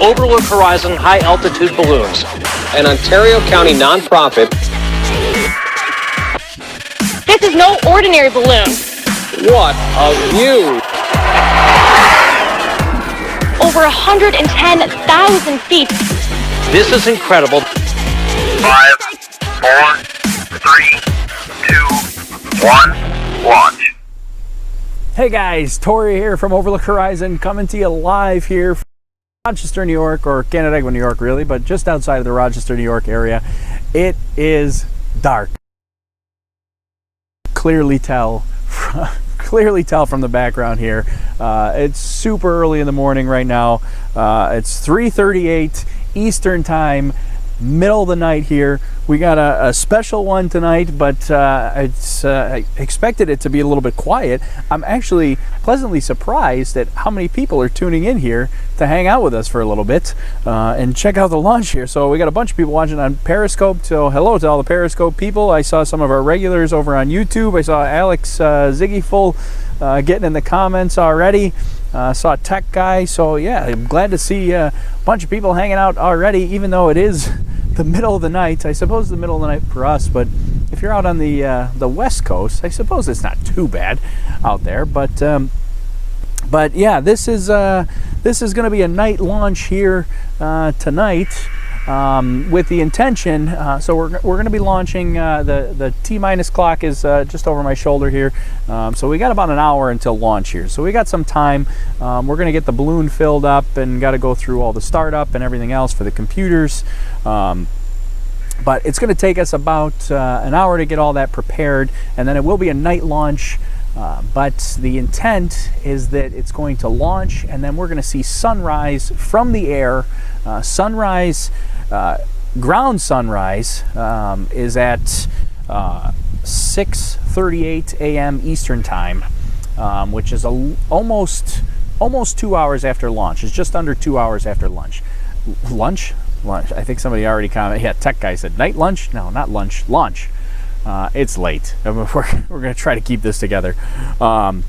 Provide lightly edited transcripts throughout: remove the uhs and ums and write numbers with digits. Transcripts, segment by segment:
Overlook Horizon High Altitude Balloons, an Ontario County nonprofit. This is no ordinary balloon. What a view! Over 110,000 feet. This is incredible. 5, 4, 3, 2, 1, launch. Hey guys, Tori here from Overlook Horizon, coming to you live here from Rochester, New York, or Canandaigua, New York really, but just outside of the Rochester, New York area. It is dark. Clearly tell from the background here. It's super early in the morning right now. It's 3:38 Eastern time, middle of the night here. We got a special one tonight, but I expected it to be a little bit quiet. I'm actually pleasantly surprised at how many people are tuning in here to hang out with us for a little bit and check out the launch here. So we got a bunch of people watching on Periscope, so hello to all the Periscope people. I saw some of our regulars over on YouTube. I saw Alex Ziggyful getting in the comments already. Saw Tech Guy, so yeah, I'm glad to see a bunch of people hanging out already, even though it is the middle of the night. I suppose the middle of the night for us, but if you're out on the West Coast, I suppose it's not too bad out there. But yeah, this is going to be a night launch here tonight. With the intention, so we're going to be launching, the T-minus clock is just over my shoulder here, so we got about an hour until launch here, so we got some time. We're going to get the balloon filled up and got to go through all the startup and everything else for the computers, but it's going to take us about an hour to get all that prepared, and then it will be a night launch. But the intent is that it's going to launch and then we're going to see sunrise from the air. Ground sunrise is at 6:38 a.m. Eastern time, which is almost 2 hours after launch. It's just under 2 hours after lunch. Lunch? I think somebody already commented. Yeah, Tech Guy said night lunch? No, not lunch. Launch. It's late. We're going to try to keep this together. So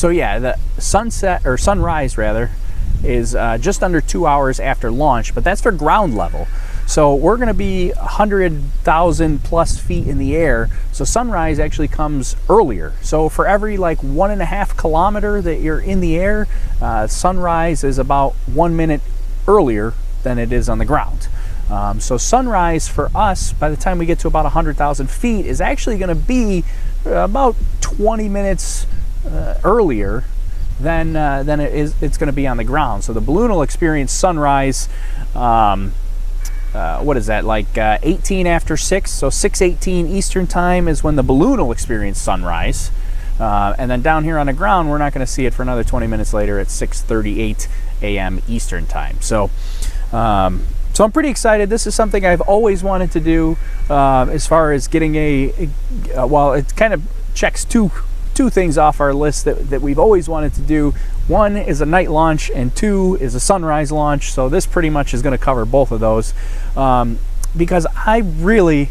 yeah, the sunset, or sunrise rather, is just under 2 hours after launch, but that's for ground level. So we're going to be 100,000 plus feet in the air. So sunrise actually comes earlier. So for every like 1.5 kilometer that you're in the air, sunrise is about 1 minute earlier than it is on the ground. So sunrise for us, by the time we get to about 100,000 feet, is actually going to be about 20 minutes earlier than it's going to be on the ground. So the balloon will experience sunrise. What is that, like 18 after 6? So 6:18 Eastern time is when the balloon will experience sunrise. And then down here on the ground, we're not going to see it for another 20 minutes later at 6:38 a.m. Eastern time. So I'm pretty excited. This is something I've always wanted to do, as far as getting well, it kind of checks two things off our list that we've always wanted to do. One is a night launch and two is a sunrise launch. So this pretty much is going to cover both of those, because I really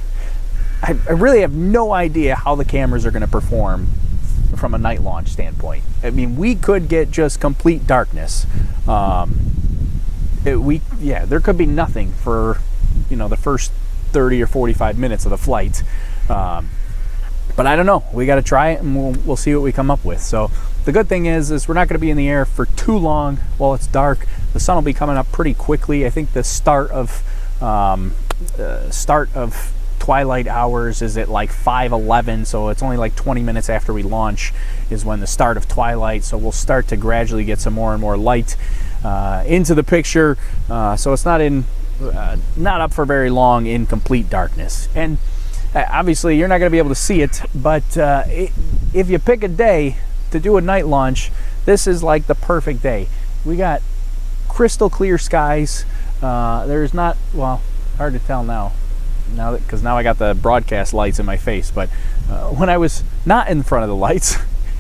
have no idea how the cameras are going to perform from a night launch standpoint. I mean, we could get just complete darkness. There could be nothing for, the first 30 or 45 minutes of the flight. But I don't know. We got to try it, and we'll see what we come up with. So the good thing is we're not going to be in the air for too long while it's dark. The sun will be coming up pretty quickly. I think the start of twilight hours is at like 5:11, so it's only like 20 minutes after we launch is when the start of twilight. So we'll start to gradually get some more and more light into the picture. So it's not up for very long in complete darkness. And obviously you're not going to be able to see it, but if you pick a day to do a night launch, this is like the perfect day. We got crystal clear skies. There's not, well, hard to tell because now I got the broadcast lights in my face, but when I was not in front of the lights,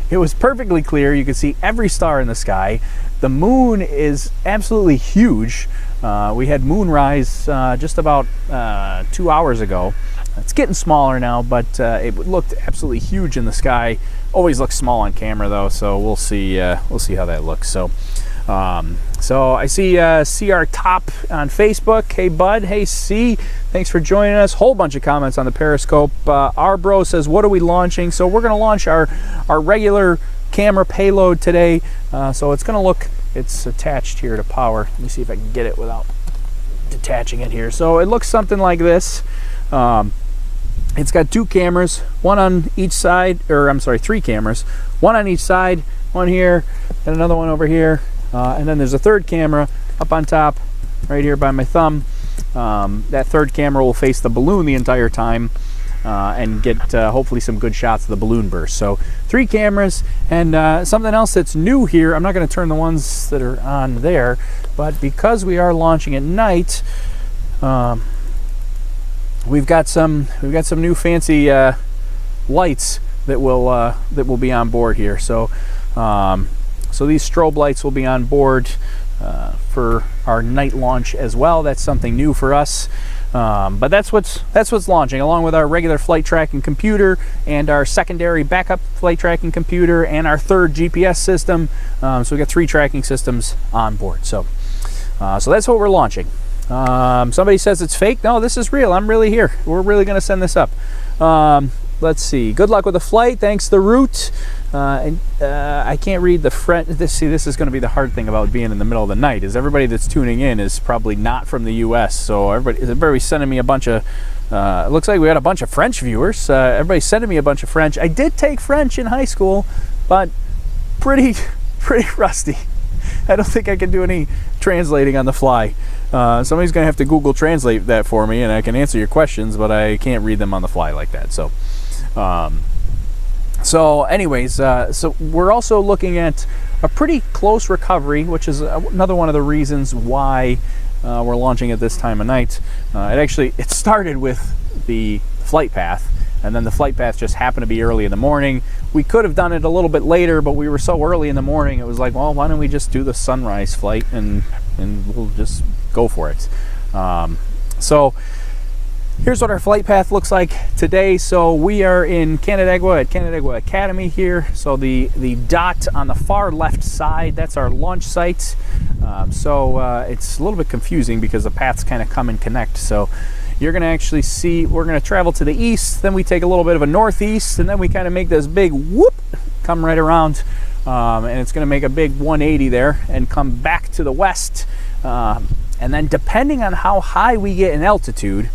it was perfectly clear. You could see every star in the sky. The moon is absolutely huge. We had moonrise just about 2 hours ago. It's getting smaller now, but it looked absolutely huge in the sky. Always looks small on camera though, so we'll see how that looks. So so I see CR Top on Facebook. Hey bud, hey C, thanks for joining us. Whole bunch of comments on the Periscope. Our bro says, what are we launching? So we're gonna launch our regular camera payload today. So it's gonna look, it's attached here to power. Let me see if I can get it without detaching it here. So it looks something like this. It's got 2 cameras, one on each side, or I'm sorry, 3 cameras, one on each side, one here, and another one over here. And then there's a 3rd camera up on top, right here by my thumb. That 3rd camera will face the balloon the entire time and get hopefully some good shots of the balloon burst. So 3 cameras, and something else that's new here, I'm not going to turn the ones that are on there, but because we are launching at night, we've got some new fancy lights that will be on board here. So so these strobe lights will be on board for our night launch as well. That's something new for us. But that's what's launching, along with our regular flight tracking computer and our secondary backup flight tracking computer and our 3rd GPS system. So we got 3 tracking systems on board. So so that's what we're launching. Somebody says it's fake. No, this is real. I'm really here. We're really going to send this up. Let's see. Good luck with the flight. Thanks, the route. I can't read the French. This is going to be the hard thing about being in the middle of the night. Is everybody that's tuning in is probably not from the U.S. So everybody's sending me a bunch of. It looks like we had a bunch of French viewers. Everybody's sending me a bunch of French. I did take French in high school, but pretty rusty. I don't think I can do any translating on the fly. Somebody's going to have to Google Translate that for me, and I can answer your questions, but I can't read them on the fly like that. So, so anyways, so we're also looking at a pretty close recovery, which is another one of the reasons why we're launching at this time of night. It started with the flight path, and then the flight path just happened to be early in the morning. We could have done it a little bit later, but we were so early in the morning, it was like, well, why don't we just do the sunrise flight and we'll just go for it. So here's what our flight path looks like today. So we are in Canandaigua at Canandaigua Academy here. So the dot on the far left side, that's our launch site. So it's a little bit confusing because the paths kind of come and connect. So you're going to actually see, we're going to travel to the east, then we take a little bit of a northeast, and then we kind of make this big whoop, come right around, and it's going to make a big 180 there and come back to the west. And then depending on how high we get in altitude,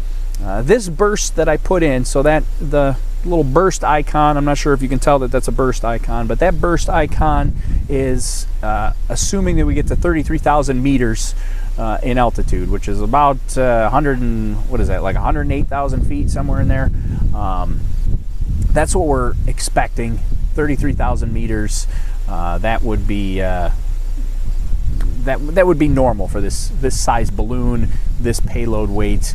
this burst that I put in, so that the little burst icon, I'm not sure if you can tell that that's a burst icon, but that burst icon is assuming that we get to 33,000 meters in altitude, which is about 108,000 feet, somewhere in there. That's what we're expecting, 33,000 meters. That would be that would be normal for this size balloon, this payload weight.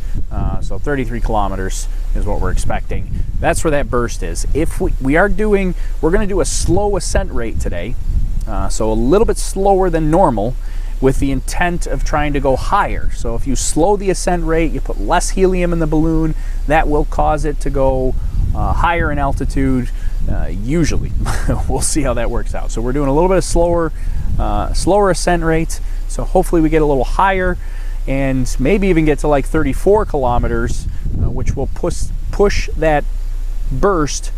So 33 kilometers is what we're expecting. That's where that burst is. If we're going to do a slow ascent rate today, so a little bit slower than normal, with the intent of trying to go higher. So if you slow the ascent rate, you put less helium in the balloon, that will cause it to go higher in altitude, usually. We'll see how that works out. So we're doing a little bit of slower ascent rate, so hopefully we get a little higher and maybe even get to like 34 kilometers, which will push that burst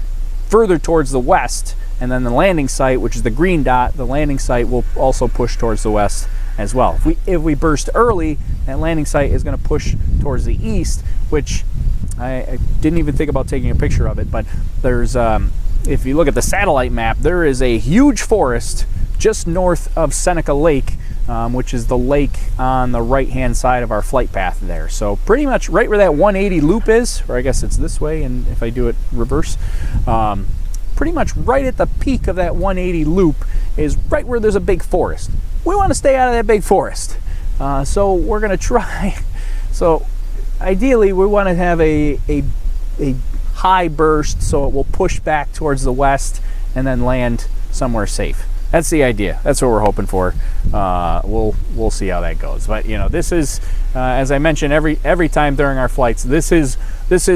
further towards the west, and then the landing site, which is the green dot, the landing site will also push towards the west as well. If we burst early, that landing site is going to push towards the east, which I didn't even think about taking a picture of it, but there's if you look at the satellite map, there is a huge forest just north of Seneca Lake, which is the lake on the right hand side of our flight path there. So pretty much right where that 180 loop is, or I guess it's this way, and if I do it reverse, pretty much right at the peak of that 180 loop is right where there's a big forest. We want to stay out of that big forest, so we're going to try. So ideally we want to have a high burst so it will push back towards the west and then land somewhere safe. that's the idea. That's what we're hoping for. We'll see how that goes. But you know, this is as I mentioned every time during our flights, this is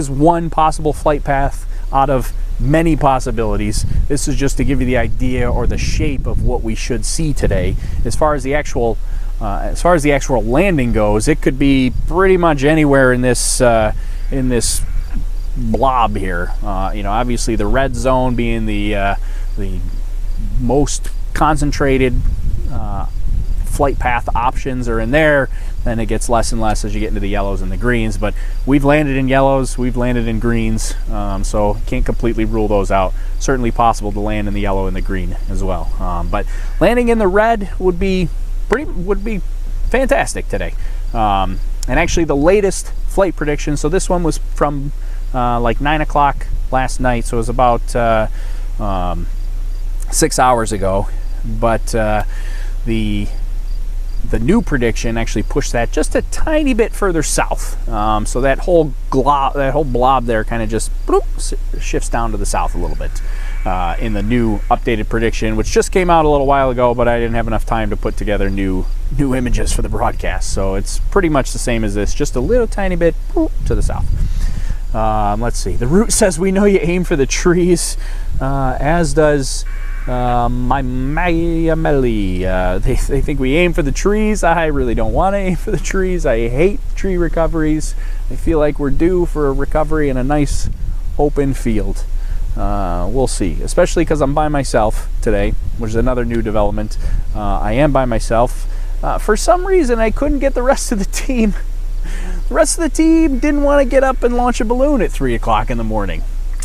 one possible flight path out of many possibilities. This is just to give you the idea or the shape of what we should see today. As far as the actual landing goes, it could be pretty much anywhere in this blob here. You know, obviously the red zone being the most concentrated flight path options are in there. Then it gets less and less as you get into the yellows and the greens, but we've landed in yellows, we've landed in greens, so can't completely rule those out. Certainly possible to land in the yellow and the green as well, but landing in the red would be fantastic today. And actually the latest flight prediction, so this one was from like 9 o'clock last night, so it was about 6 hours ago, but the new prediction actually pushed that just a tiny bit further south. So that whole blob there kind of just shifts down to the south a little bit in the new updated prediction, which just came out a little while ago, but I didn't have enough time to put together new images for the broadcast. So it's pretty much the same as this, just a little tiny bit to the south. Let's see. The route says we know you aim for the trees, as does my Melly. They think we aim for the trees. I really don't want to aim for the trees. I hate tree recoveries. I feel like we're due for a recovery in a nice open field. We'll see, especially because I'm by myself today, which is another new development. I am by myself. For some reason, I couldn't get the rest of the team. The rest of the team didn't want to get up and launch a balloon at 3 o'clock in the morning.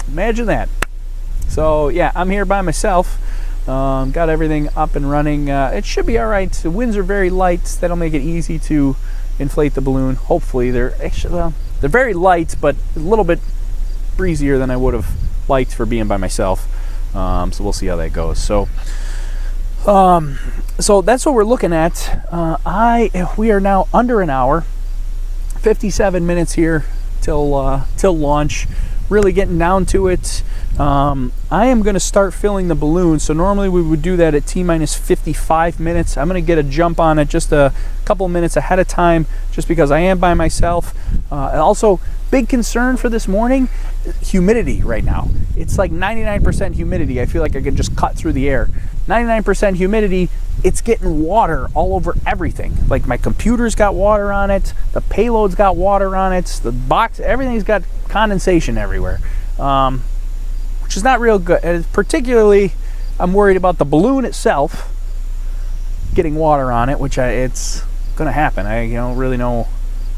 Imagine that. So yeah, I'm here by myself. Got everything up and running. It should be all right. The winds are very light. That'll make it easy to inflate the balloon. Hopefully, they're very light, but a little bit breezier than I would have liked for being by myself. So we'll see how that goes. So that's what we're looking at. We are now under an hour, 57 minutes here till launch. Really getting down to it. I am going to start filling the balloon. So normally we would do that at T-minus 55 minutes. I'm going to get a jump on it just a couple minutes ahead of time, just because I am by myself. And also, big concern for this morning, humidity right now. It's like 99% humidity. I feel like I could just cut through the air. 99% humidity. It's getting water all over everything. Like my computer's got water on it, the payload's got water on it, the box, everything's got condensation everywhere, which is not real good. And particularly, I'm worried about the balloon itself getting water on it, which it's going to happen. I don't really know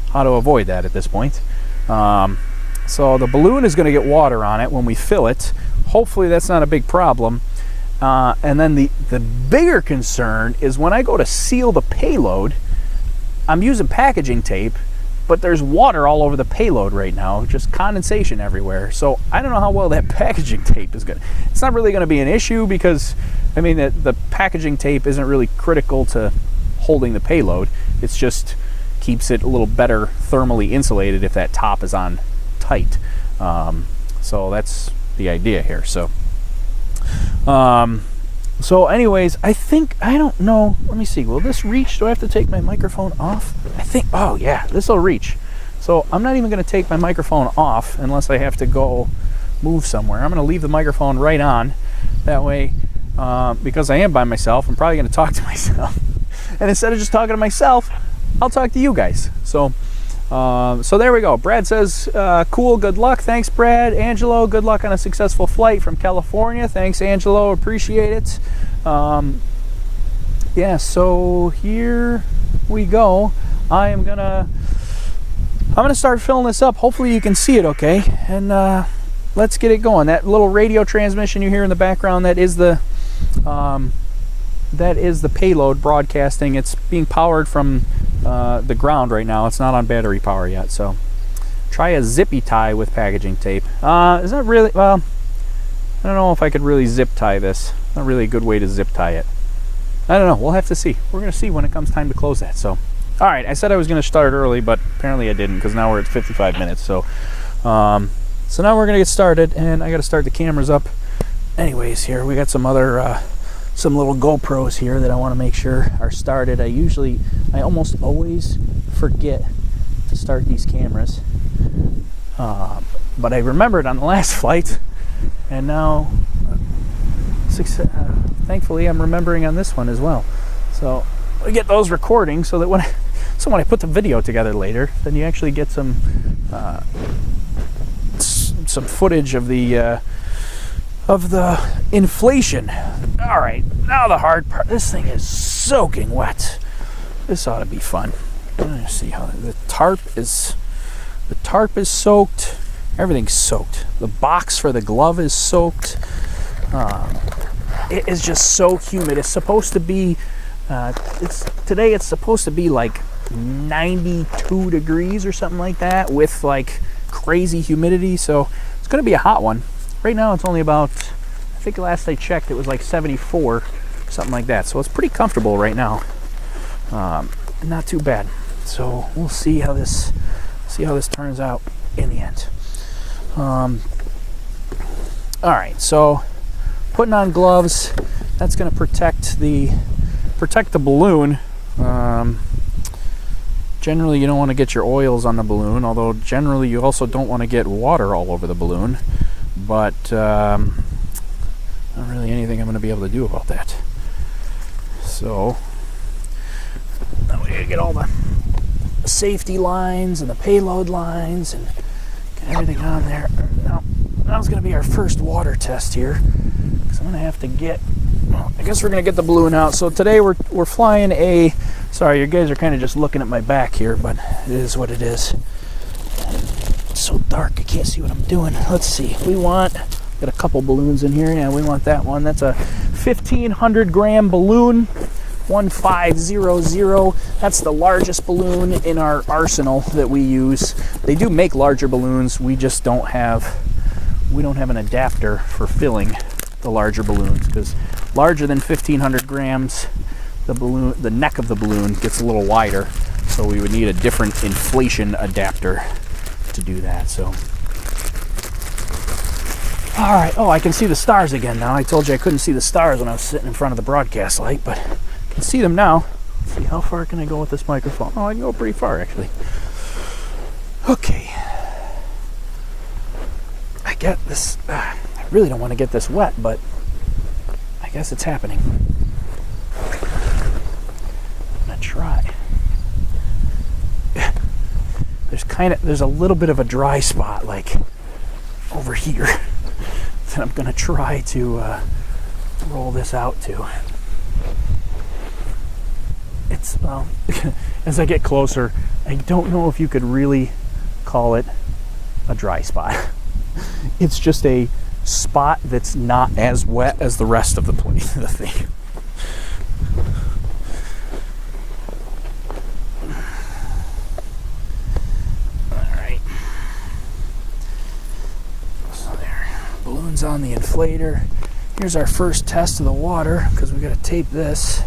how to avoid that at this point. So the balloon is going to get water on it when we fill it. Hopefully that's not a big problem. And then the bigger concern is when I go to seal the payload, I'm using packaging tape, but there's water all over the payload right now, just condensation everywhere. So I don't know how well that packaging tape is good. It's not really going to be an issue because, I mean, the packaging tape isn't really critical to holding the payload. It's just keeps it a little better thermally insulated if that top is on tight. So that's the idea here. So anyways, I don't know, let me see, will this reach? Do I have to take my microphone off? Oh yeah, this will reach. So I'm not even going to take my microphone off unless I have to go move somewhere. I'm going to leave the microphone right on. That way, because I am by myself, I'm probably going to talk to myself. And instead of just talking to myself, I'll talk to you guys. So there we go. Brad says, cool, good luck. Thanks, Brad. Angelo, good luck on a successful flight from California. Thanks, Angelo. Appreciate it. Yeah, so here we go. I'm gonna start filling this up. Hopefully you can see it okay. And let's get it going. That little radio transmission you hear in the background, that is the payload broadcasting. It's being powered from the ground right now. It's not on battery power yet, so try a zippy tie with packaging tape. Is that really, well, I don't know if I could really zip tie this. Not really a good way to zip tie it. I don't know, we'll have to see. We're gonna see when it comes time to close that. So all right, I said I was gonna start early, but apparently I didn't, because now we're at 55 minutes. So so now we're gonna get started, and I gotta start the cameras up anyways. Here we got some other some little GoPros here that I want to make sure are started. I almost always forget to start these cameras, but I remembered on the last flight, and now thankfully I'm remembering on this one as well. So I get those recording so that when I put the video together later, then you actually get some footage of the inflation. All right, now the hard part. This thing is soaking wet. This ought to be fun. Let's see how the tarp is soaked. Everything's soaked. The box for the glove is soaked. It is just so humid. It's supposed to be today it's supposed to be like 92 degrees or something like that, with like crazy humidity, so it's going to be a hot one. Right now it's only about, I think last I checked it was like 74, something like that, so it's pretty comfortable right now. Not too bad. So we'll see how this turns out in the end. All right, so putting on gloves, that's going to protect the balloon. Generally you don't want to get your oils on the balloon, although generally you also don't want to get water all over the balloon, but not really anything I'm going to be able to do about that. So now we gotta get all the safety lines and the payload lines and get everything on there. Now it's going to be our first water test here, because I'm going to have to get, well, I guess we're going to get the balloon out. So today we're flying a, sorry, you guys are kind of just looking at my back here, but it is what it is. It's so dark I can't see what I'm doing. Let's see, we want, got a couple balloons in here. Yeah, we want that one. That's a 1,500 gram balloon, 1500. That's the largest balloon in our arsenal that we use. They do make larger balloons. We just don't have an adapter for filling the larger balloons, because larger than 1,500 grams, the neck of the balloon gets a little wider, so we would need a different inflation adapter to do that. So all right, oh, I can see the stars again now. I told you I couldn't see the stars when I was sitting in front of the broadcast light, but I can see them now. Let's see, how far can I go with this microphone? Oh, I can go pretty far actually. Okay, I get this, I really don't want to get this wet, but I guess it's happening. I'm gonna try. There's a little bit of a dry spot like over here that I'm gonna try to roll this out to. It's, well, as I get closer, I don't know if you could really call it a dry spot. It's just a spot that's not as wet as the rest of the thing. Alright. So there. Balloon's on the inflator. Here's our first test of the water, because we got to tape this.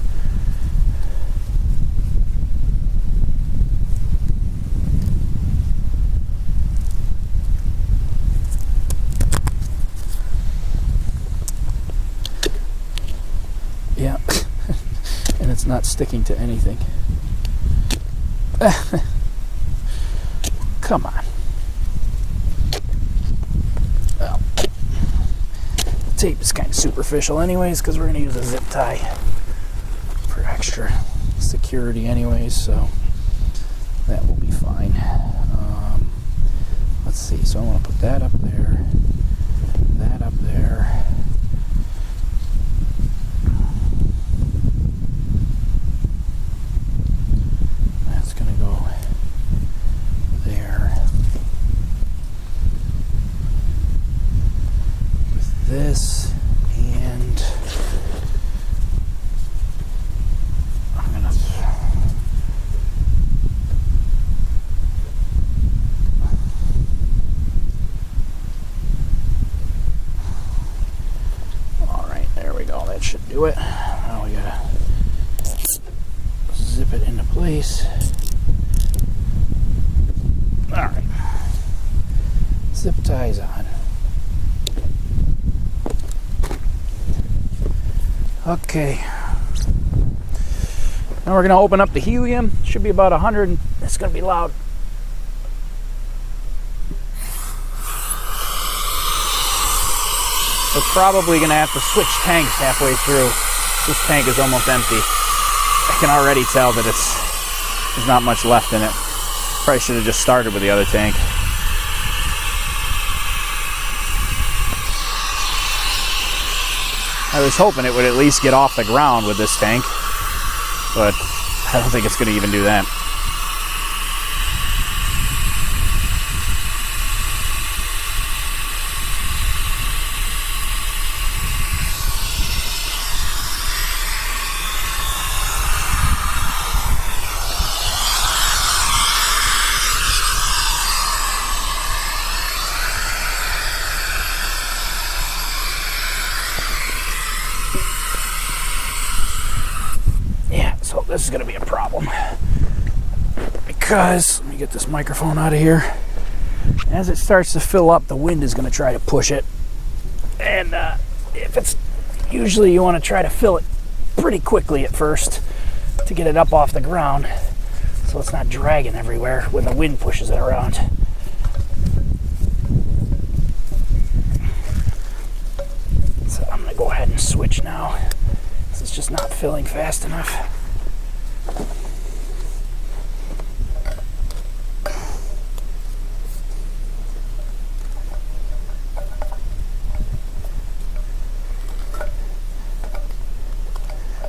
Yeah, and it's not sticking to anything. Come on. Well, the tape is kind of superficial anyways, because we're going to use a zip tie for extra security anyways, so that will be fine. Let's see, so I want to put that up there, that up there. This, and I'm gonna, all right, there we go, that should do it. Now we gotta zip it into place. All right, zip ties on. Okay. Now we're going to open up the helium. Should be about 100. It's going to be loud. We're probably going to have to switch tanks halfway through. This tank is almost empty. I can already tell that there's not much left in it. Probably should have just started with the other tank. I was hoping it would at least get off the ground with this tank, but I don't think it's going to even do that. So this is going to be a problem because, let me get this microphone out of here. As it starts to fill up, the wind is going to try to push it. And if it's, usually you want to try to fill it pretty quickly at first to get it up off the ground so it's not dragging everywhere when the wind pushes it around. So I'm going to go ahead and switch now. It's just not filling fast enough.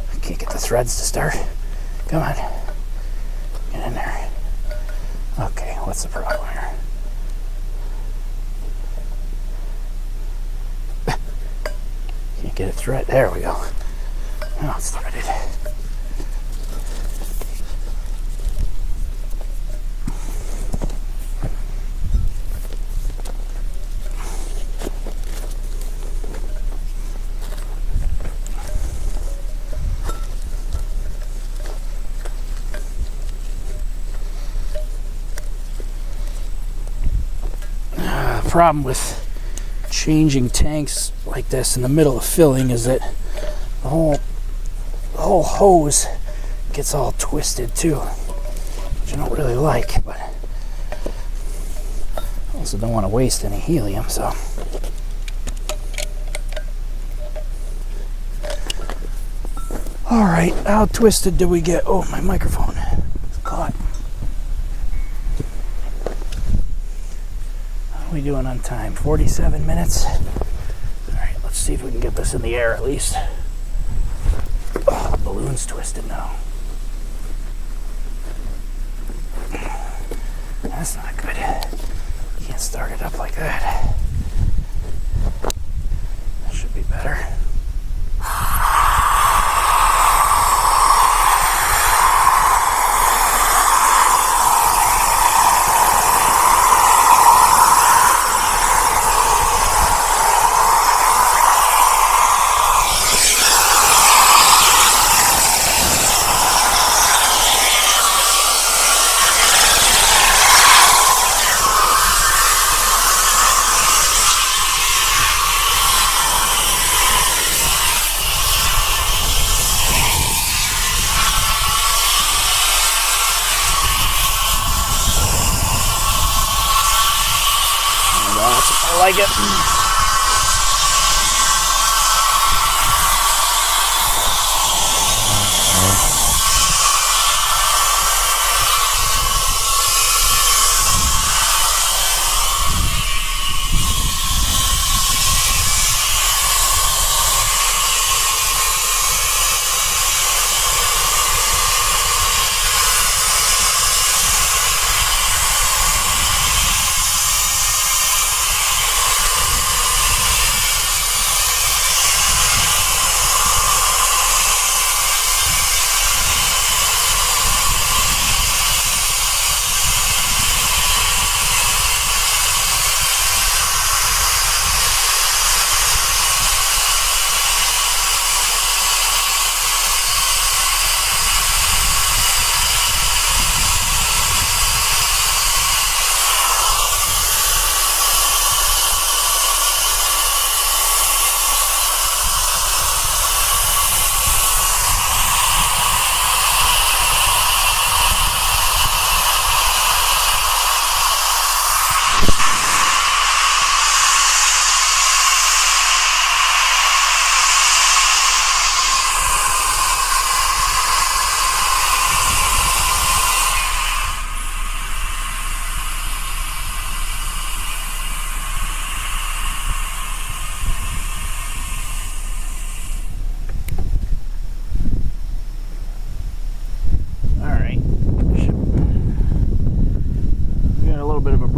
I can't get the threads to start. Come on. Get in there. Okay, what's the problem here? Can't get it thread. There we go. Now it's threaded. The problem with changing tanks like this in the middle of filling is that the whole hose gets all twisted too, which I don't really like, but I also don't want to waste any helium, so. All right, how twisted do we get? Oh, my microphone is caught. How are we doing on time? 47 minutes. All right, let's see if we can get this in the air at least. Oh, the balloon's twisted now. That's not good. You can't start it up like that. That should be better. I like it.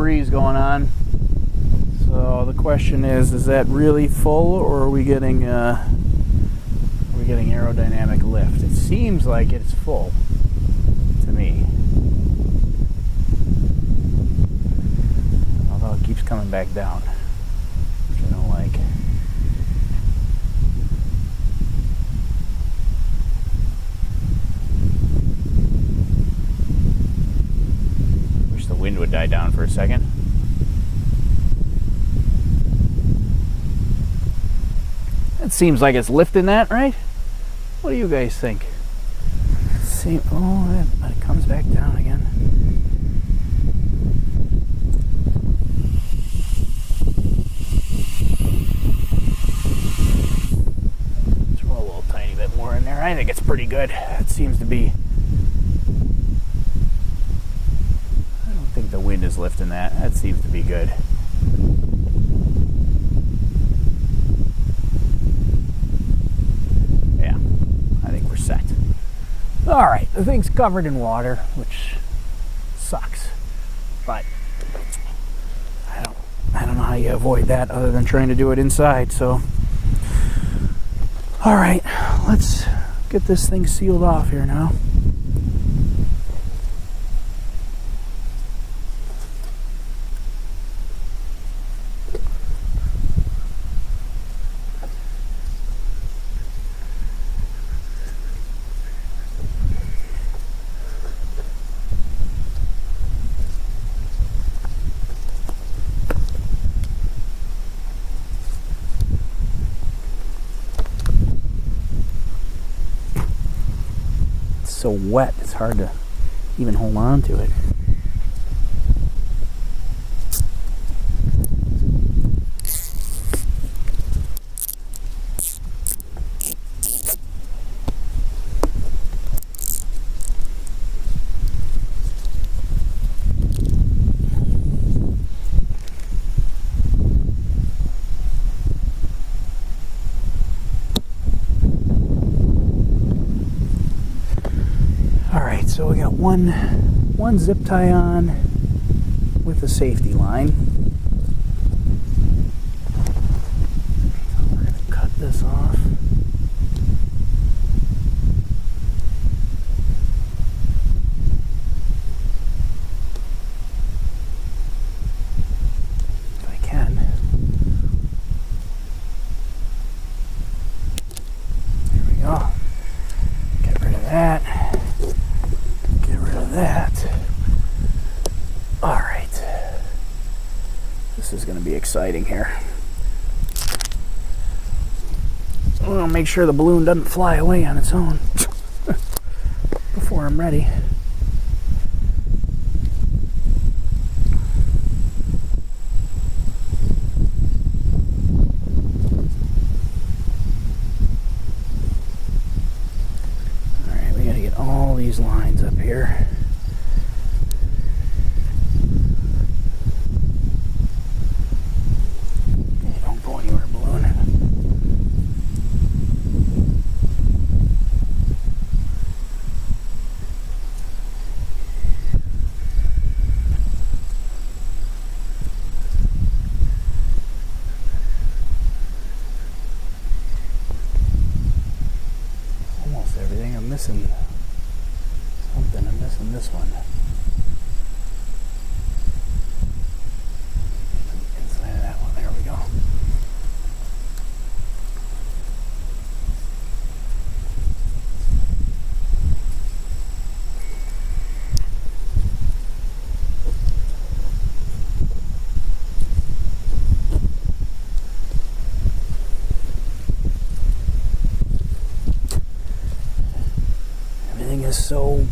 breeze going on. So the question is that really full, or are we getting aerodynamic lift? It seems like it's full to me. Although it keeps coming back down, which I don't like. Wish the wind would die down for a second. It seems like it's lifting that, right? What do you guys think? See, oh, it comes back down again. Throw a little tiny bit more in there. I think it's pretty good. It seems to be. I don't think the wind is lifting that. That seems to be good. All right, the thing's covered in water, which sucks, but I don't know how you avoid that other than trying to do it inside. So, all right, let's get this thing sealed off here now. So wet, it's hard to even hold on to it. So we got one zip tie on with a safety line. We're going to cut this off. If I can. There we go. Get rid of that. That. All right. This is going to be exciting here. I'm going to make sure the balloon doesn't fly away on its own before I'm ready. All right, we got to get all these lines up here. Everything. I'm missing something. I'm missing this one. Inside of that one. There we go. Is so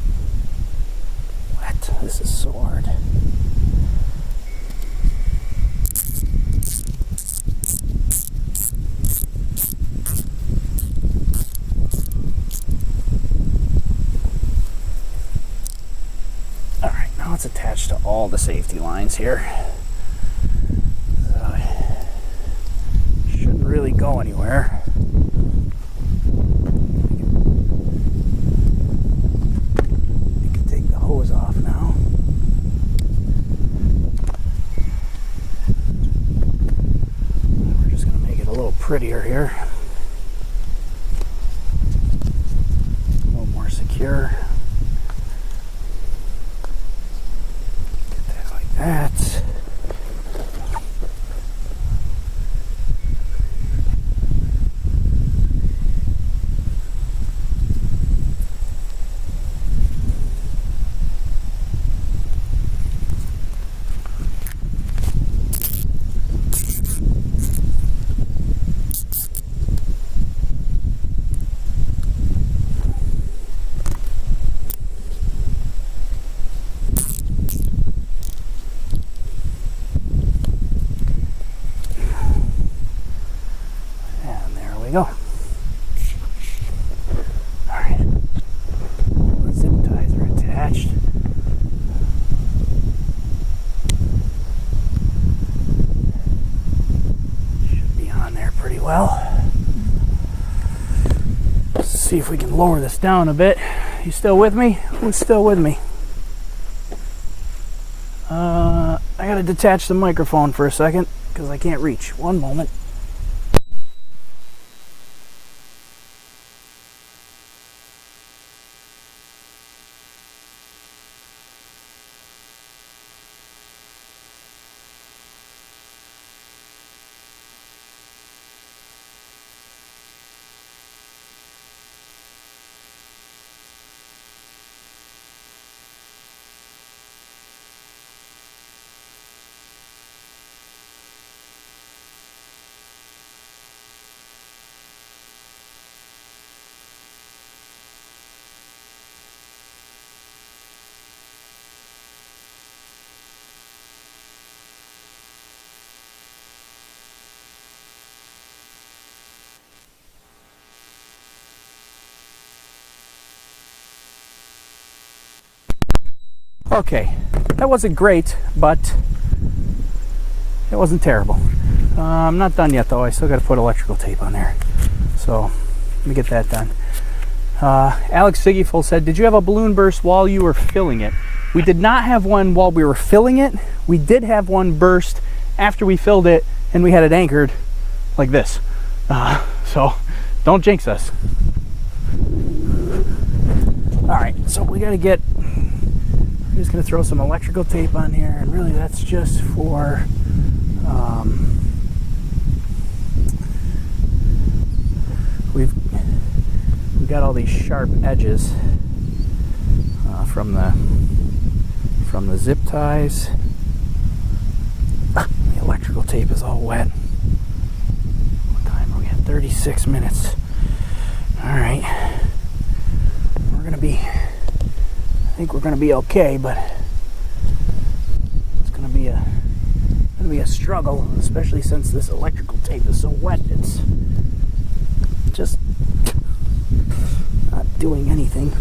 wet. This is so hard. All right, now it's attached to all the safety lines here. So it shouldn't really go anywhere. Hose off now. prettier here. A little more secure. Get that like that. Go. Alright. The zip ties are attached. Should be on there pretty well. Let's see if we can lower this down a bit. You still with me? Who's still with me? I gotta detach the microphone for a second because I can't reach. One moment. Okay, that wasn't great, but it wasn't terrible. I'm not done yet though. I still got to put electrical tape on there. So let me get that done. Alex Siggyful said, did you have a balloon burst while you were filling it? We did not have one while we were filling it. We did have one burst after we filled it, and we had it anchored like this. So don't jinx us. All right, so we got to get, I'm just going to throw some electrical tape on here, and really that's just for we've got all these sharp edges from the zip ties. The electrical tape is all wet. What time are we at? 36 minutes. All right, we're gonna be, I think we're gonna be okay, but it's gonna be a struggle, especially since this electrical tape is so wet. It's just not doing anything.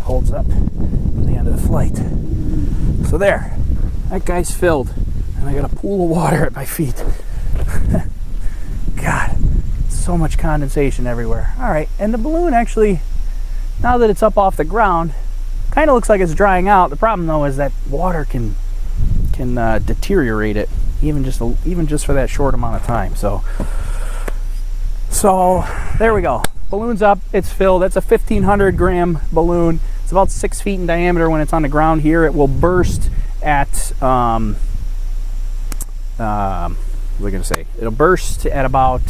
Holds up at the end of the flight. So there, that guy's filled, and I got a pool of water at my feet. God, so much condensation everywhere. All right, and the balloon actually, now that it's up off the ground, kind of looks like it's drying out. The problem though is that water can deteriorate it, even just for that short amount of time. So there we go. Balloon's up, it's filled. That's a 1,500 gram balloon. It's about 6 feet in diameter. When it's on the ground here, it will burst at, what was I gonna say? It'll burst at about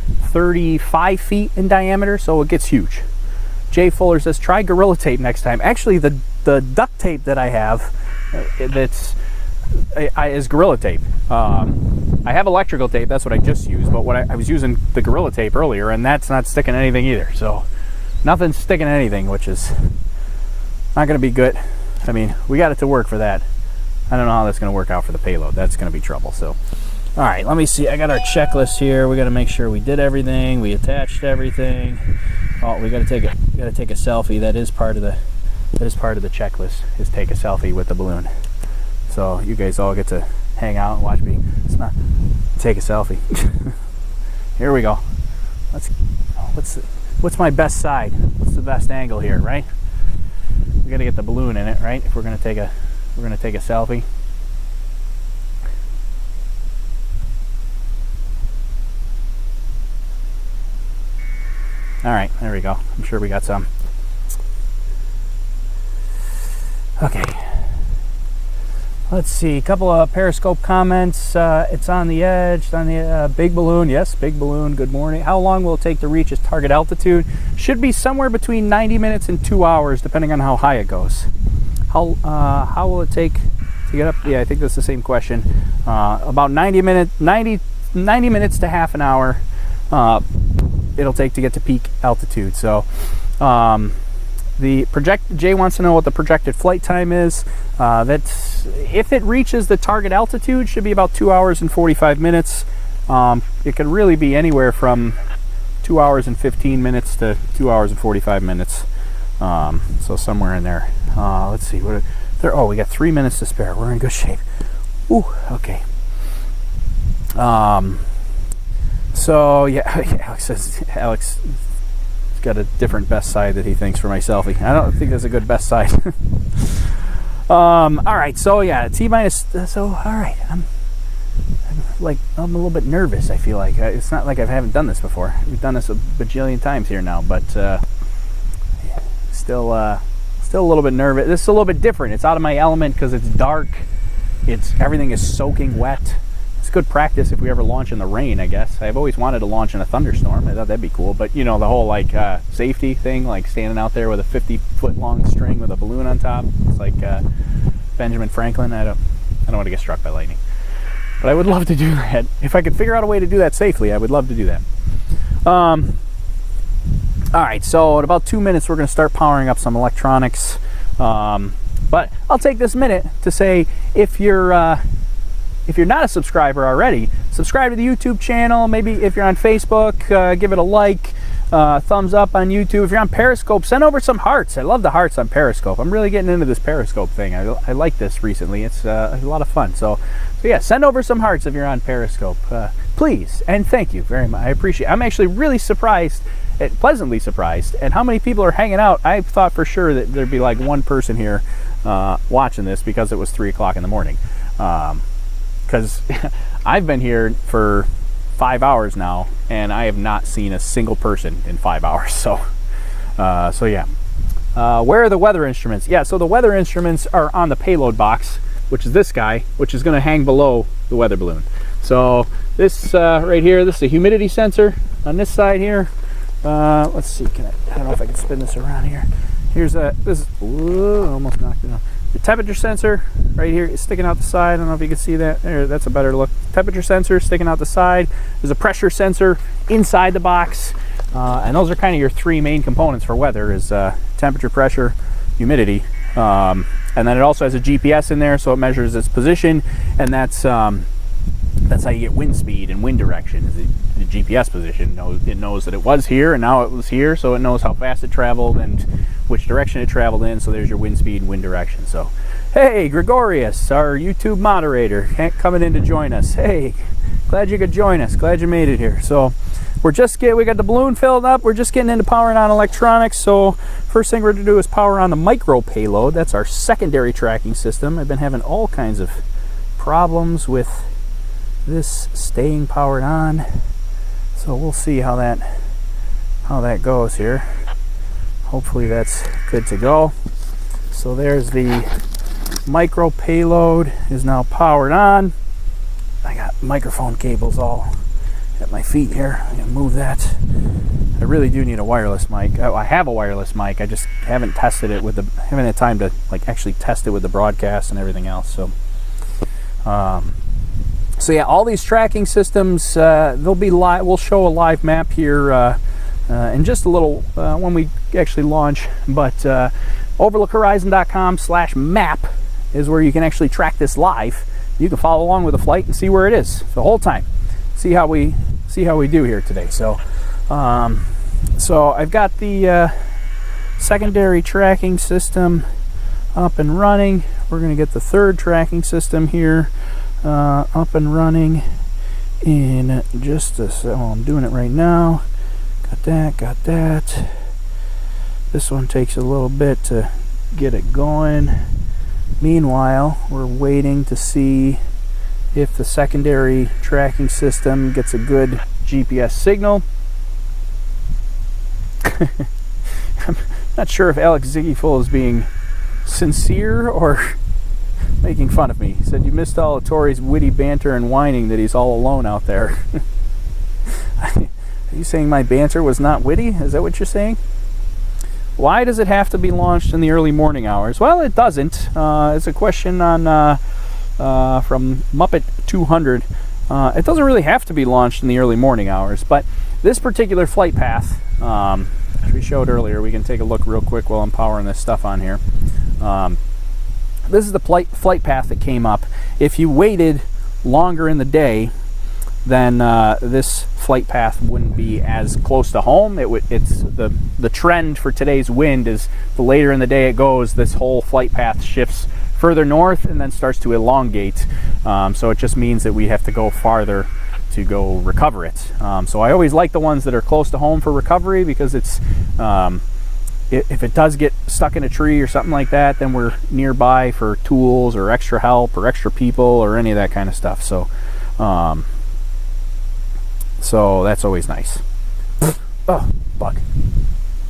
35 feet in diameter, so it gets huge. Jay Fuller says, try Gorilla Tape next time. Actually, the duct tape that I have, is Gorilla Tape. I have electrical tape, that's what I just used, but I was using the Gorilla Tape earlier, and that's not sticking anything either. So nothing's sticking anything, which is not going to be good. I mean, we got it to work for that. I don't know how that's going to work out for the payload. That's going to be trouble. So All right, let me see. I got our checklist here. We got to make sure we did everything. We attached everything. Oh, we got to take a selfie. That is part of the checklist. Is take a selfie with the balloon. So you guys all get to hang out and watch me take a selfie. Here we go. What's my best side? What's the best angle here, right? We got to get the balloon in it, right? If we're gonna take a selfie. All right, there we go. I'm sure we got some. Okay. Let's see, a couple of Periscope comments. It's on the edge, it's on the big balloon. Yes, big balloon, good morning. How long will it take to reach its target altitude? Should be somewhere between 90 minutes and 2 hours, depending on how high it goes. How will it take to get up? Yeah, I think that's the same question. About 90 minutes to half an hour it'll take to get to peak altitude. So Jay wants to know what the projected flight time is. That's if it reaches the target altitude, should be about 2 hours and 45 minutes. It could really be anywhere from 2 hours and 15 minutes to 2 hours and 45 minutes. So somewhere in there. Let's see what there. Oh, we got 3 minutes to spare. We're in good shape. Ooh, okay. So yeah, Alex got a different best side that he thinks for my selfie. I don't think that's a good best side. All right, so yeah, T-minus. So all right, I'm a little bit nervous. I feel like it's not like I haven't done this before. We've done this a bajillion times here now, but still a little bit nervous. This is a little bit different. It's out of my element because it's dark. Everything is soaking wet. It's good practice if we ever launch in the rain, I guess. I've always wanted to launch in a thunderstorm. I thought that'd be cool. But you know, the whole safety thing, like standing out there with a 50-foot long string with a balloon on top. It's like Benjamin Franklin. I don't want to get struck by lightning. But I would love to do that. If I could figure out a way to do that safely, I would love to do that. All right, so in about 2 minutes, we're going to start powering up some electronics. But I'll take this minute to say, if you're not a subscriber already, subscribe to the YouTube channel. Maybe if you're on Facebook, give it a like, thumbs up on YouTube. If you're on Periscope, send over some hearts. I love the hearts on Periscope. I'm really getting into this Periscope thing. I like this recently. It's a lot of fun. So yeah, send over some hearts if you're on Periscope, please. And thank you very much. I appreciate it. I'm actually really pleasantly surprised at how many people are hanging out. I thought for sure that there'd be like one person here watching this because it was 3 o'clock in the morning. Because I've been here for 5 hours now, and I have not seen a single person in 5 hours. So yeah. Where are the weather instruments? Yeah, so the weather instruments are on the payload box, which is this guy, which is going to hang below the weather balloon. So this right here, this is a humidity sensor on this side here. Let's see. I don't know if I can spin this around here. Almost knocked it off. The temperature sensor right here is sticking out the side. I don't know if you can see that. There, that's a better look. Temperature sensor sticking out the side. There's a pressure sensor inside the box, and those are kind of your three main components for weather: is temperature, pressure, humidity, and then it also has a GPS in there, so it measures its position, and that's how you get wind speed and wind direction. The GPS position it knows that it was here and now it was here, so it knows how fast it traveled and which direction it traveled in. So there's your wind speed and wind direction. So hey, Gregorius, our YouTube moderator, coming in to join us. Hey, glad you could join us. Glad you made it here. So we got the balloon filled up. We're just getting into powering on electronics. So first thing we're going to do is power on the micro payload. That's our secondary tracking system. I've been having all kinds of problems with this staying powered on, so we'll see how that goes here. Hopefully that's good to go. So there's the micro payload is now powered on. I got microphone cables all at my feet here. I'm gonna move that. I really do need a wireless mic. I have a wireless mic. I just haven't tested it haven't had time to actually test it with the broadcast and everything else. So yeah, all these tracking systems, they'll be live. We'll show a live map here in just a little when we actually launch. But overlookhorizon.com/map is where you can actually track this live. you can follow along with the flight and see where it is the whole time. See how we do here today. So I've got the secondary tracking system up and running. We're going to get the third tracking system here up and running in just a second. I'm doing it right now. Got that. This one takes a little bit to get it going. Meanwhile, we're waiting to see if the secondary tracking system gets a good GPS signal. I'm not sure if Alex Ziggyful is being sincere or making fun of me. He said, you missed all of Tori's witty banter and whining that he's all alone out there. Are you saying my banter was not witty? Is that what you're saying? Why does it have to be launched in the early morning hours? Well, it doesn't. It's a question on from Muppet 200. It doesn't really have to be launched in the early morning hours, but this particular flight path, which we showed earlier, we can take a look real quick while I'm powering this stuff on here. This is the flight path that came up. If you waited longer in the day, then this flight path wouldn't be as close to home. It's the trend for today's wind is the later in the day it goes, this whole flight path shifts further north and then starts to elongate. So it just means that we have to go farther to go recover it. So I always like the ones that are close to home for recovery, because it's if it does get stuck in a tree or something like that, then we're nearby for tools or extra help or extra people or any of that kind of stuff. So so that's always nice. Oh, bug.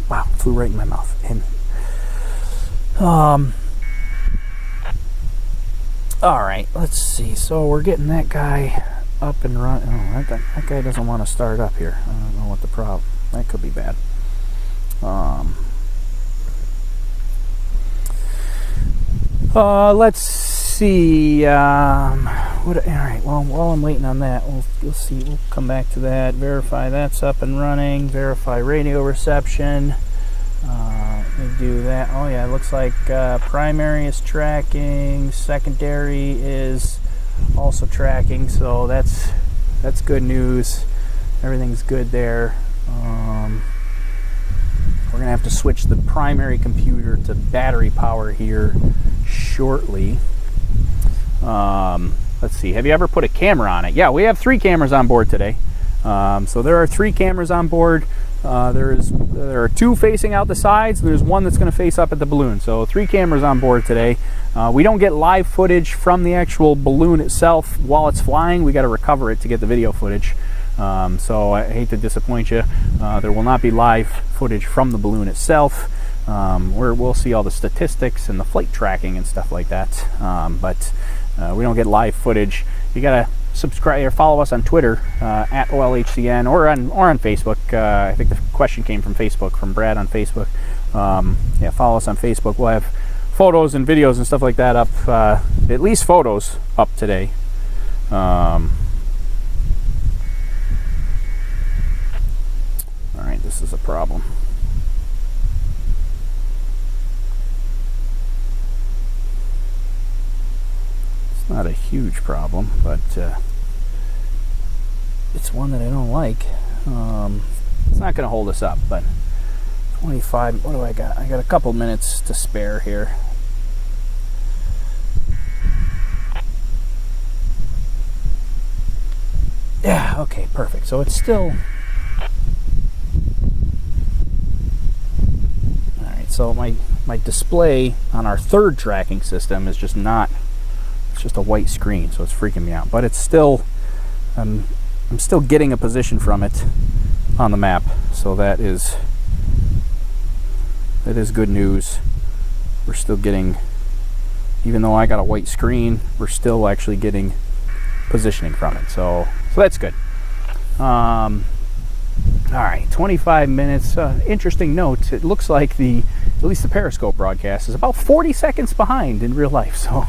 Wow, flew right in my mouth. All right, let's see. So we're getting that guy up and running. Oh, that guy doesn't want to start up here. I don't know what the problem. That could be bad. Let's see. All right. Well, while I'm waiting on that, we'll see. We'll come back to that. Verify that's up and running. Verify radio reception. Let me do that. Oh yeah, it looks like primary is tracking. Secondary is also tracking. So that's good news. Everything's good there. We're gonna have to switch the primary computer to battery power here shortly. Let's see, have you ever put a camera on it? Yeah, we have 3 cameras on board today. So there are 3 cameras on board. There are 2 facing out the sides, and there's 1 that's going to face up at the balloon. So 3 cameras on board today. We don't get live footage from the actual balloon itself while it's flying. We got to recover it to get the video footage. So I hate to disappoint you. There will not be live footage from the balloon itself. We'll see all the statistics and the flight tracking and stuff like that. But we don't get live footage. You gotta subscribe or follow us on Twitter at OLHZN or on Facebook. I think the question came from Facebook, from Brad on Facebook. Yeah, follow us on Facebook. We'll have photos and videos and stuff like that up. At least photos up today. All right, this is a problem. Not a huge problem, but it's one that I don't like. It's not going to hold us up, but 25, what do I got? I got a couple minutes to spare here. Yeah, okay, perfect. So it's still... Alright, so my display on our 3rd tracking system is just not... It's just a white screen, so it's freaking me out. But it's still, I'm still getting a position from it on the map, so that is good news. We're still getting, even though I got a white screen, we're still actually getting positioning from it. So that's good. All right, 25 minutes. Interesting note. It looks like at least the Periscope broadcast is about 40 seconds behind in real life. So.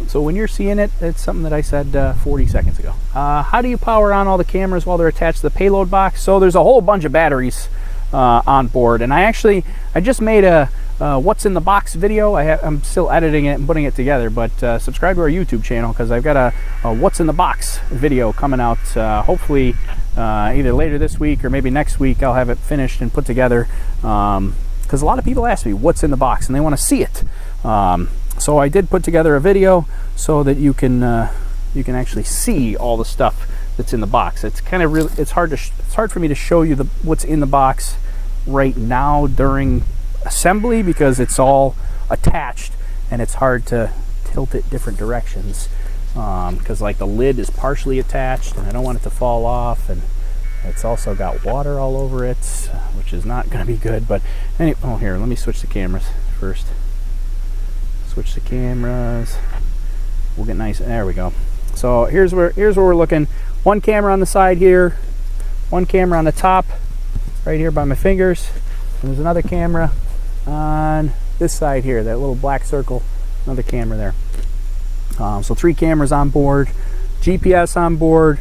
So when you're seeing it, it's something that I said 40 seconds ago. How do you power on all the cameras while they're attached to the payload box? So there's a whole bunch of batteries on board. And I just made a what's in the box video. I'm still editing it and putting it together, but subscribe to our YouTube channel, because I've got a what's in the box video coming out hopefully either later this week or maybe next week. I'll have it finished and put together, because a lot of people ask me what's in the box and they want to see it. So I did put together a video so that you can actually see all the stuff that's in the box. It's kind of really, it's hard for me to show you what's in the box right now during assembly, because it's all attached and it's hard to tilt it different directions, because like the lid is partially attached and I don't want it to fall off, and it's also got water all over it, which is not going to be good. But anyway, oh, here, let me switch the cameras first. Switch the cameras. We'll get nice. There we go. So here's where we're looking. One camera on the side here, one camera on the top right here by my fingers, and there's another camera on this side here, that little black circle, another camera there. So 3 cameras on board, GPS on board,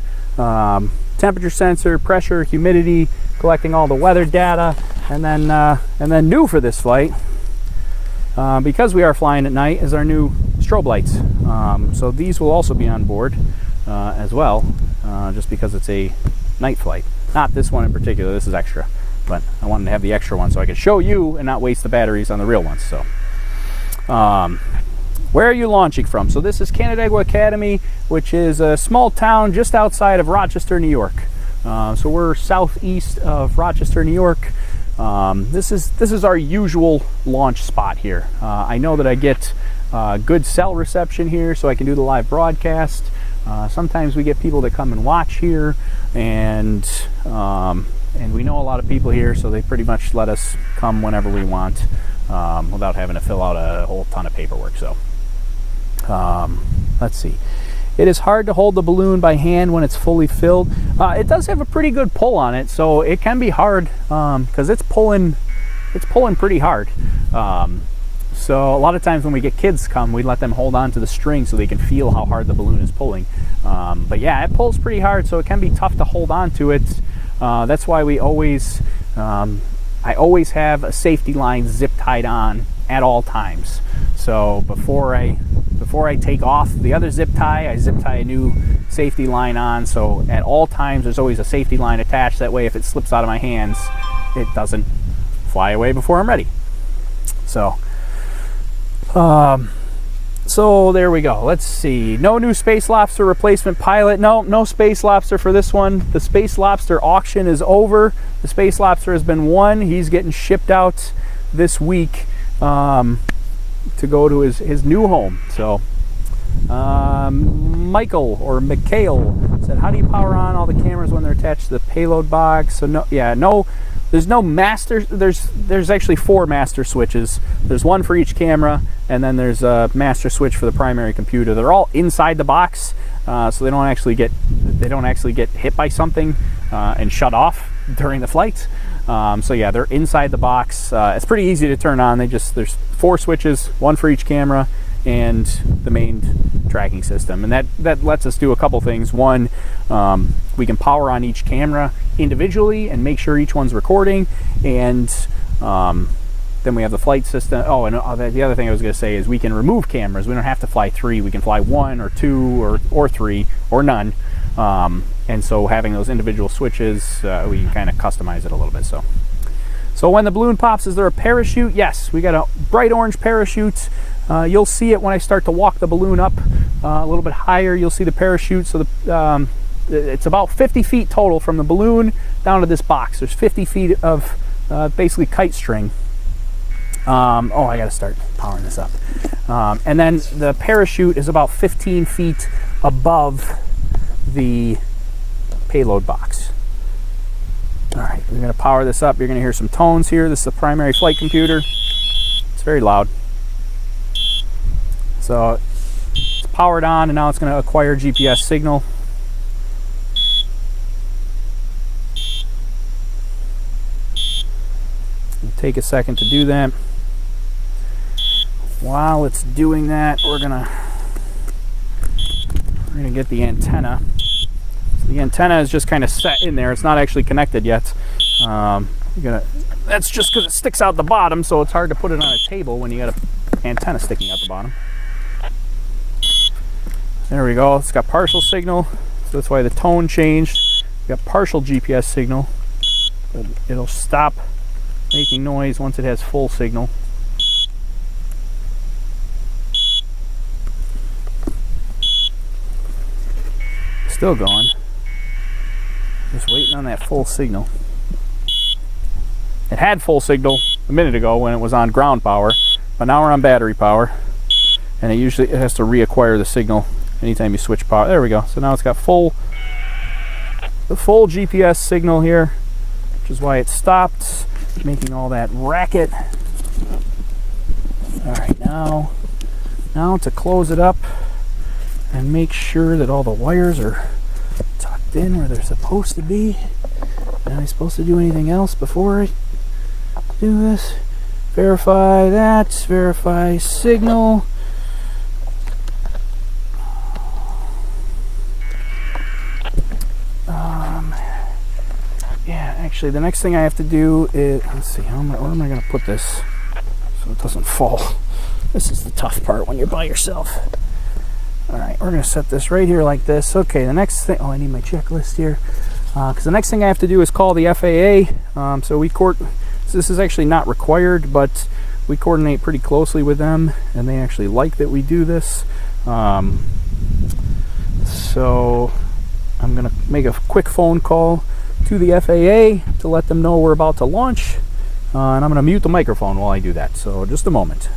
temperature sensor, pressure, humidity, collecting all the weather data, and then new for this flight, because we are flying at night, is our new strobe lights. So these will also be on board as well, just because it's a night flight. Not this one in particular, this is extra, but I wanted to have the extra one so I could show you and not waste the batteries on the real ones. So where are you launching from? So this is Canandaigua Academy, which is a small town just outside of Rochester, New York. So we're southeast of Rochester, New York. This is our usual launch spot here. I know that I get good cell reception here, so I can do the live broadcast. Sometimes we get people that come and watch here, and we know a lot of people here, so they pretty much let us come whenever we want, without having to fill out a whole ton of paperwork. So let's see. It is hard to hold the balloon by hand when it's fully filled. It does have a pretty good pull on it, so it can be hard, because it's pulling pretty hard. So a lot of times when we get kids come, we let them hold on to the string so they can feel how hard the balloon is pulling. But yeah, it pulls pretty hard, so it can be tough to hold on to it. That's why I always have a safety line zip tied on at all times. So before I take off the other zip tie, I zip tie a new safety line on. So at all times, there's always a safety line attached. That way, if it slips out of my hands, it doesn't fly away before I'm ready. So there we go. Let's see. No new Space Lobster replacement pilot. No Space Lobster for this one. The Space Lobster auction is over. The Space Lobster has been won. He's getting shipped out this week to go to his new home. So Michael or Mikhail said, how do you power on all the cameras when they're attached to the payload box? So there's no master. There's actually 4 master switches. There's one for each camera, and then there's a master switch for the primary computer. They're all inside the box, so they don't actually get hit by something and shut off during the flight. So yeah, they're inside the box. It's pretty easy to turn on. There's 4 switches, one for each camera, and the main tracking system, and that lets us do a couple things. One, we can power on each camera individually and make sure each one's recording, and then we have the flight system. Oh, and the other thing I was going to say is we can remove cameras. We don't have to fly 3. We can fly 1 or 2 or 3 or none. And so having those individual switches, we can kind of customize it a little bit. So when the balloon pops, is there a parachute? Yes, we got a bright orange parachute. You'll see it when I start to walk the balloon up a little bit higher. You'll see the parachute. So it's about 50 feet total from the balloon down to this box. There's 50 feet of basically kite string. I got to start powering this up. And then the parachute is about 15 feet above the payload box. All right, we're going to power this up. You're going to hear some tones here. This is the primary flight computer. It's very loud. So it's powered on, and now it's going to acquire GPS signal. It'll take a second to do that. While it's doing that, we're gonna get the antenna. So the antenna is just kind of set in there. It's not actually connected yet. That's just because it sticks out the bottom, so it's hard to put it on a table when you got an antenna sticking out the bottom. There we go. It's got partial signal, so that's why the tone changed. We got partial GPS signal. It'll stop making noise once it has full signal. Still going. Just waiting on that full signal. It had full signal a minute ago when it was on ground power, but now we're on battery power, and it has to reacquire the signal anytime you switch power. There we go. So now it's got the full GPS signal here, which is why it stopped making all that racket. All right, now to close it up and make sure that all the wires are tucked in where they're supposed to be. Am I supposed to do anything else before I do this? Verify that, verify signal. Yeah, actually the next thing I have to do is, let's see, where am I going to put this so it doesn't fall? This is the tough part when you're by yourself. Alright, we're going to set this right here like this. Okay, the next thing, I need my checklist here. Because the next thing I have to do is call the FAA. So this is actually not required, but we coordinate pretty closely with them, and they actually like that we do this. So I'm going to make a quick phone call to the FAA to let them know we're about to launch. And I'm going to mute the microphone while I do that. So just a moment.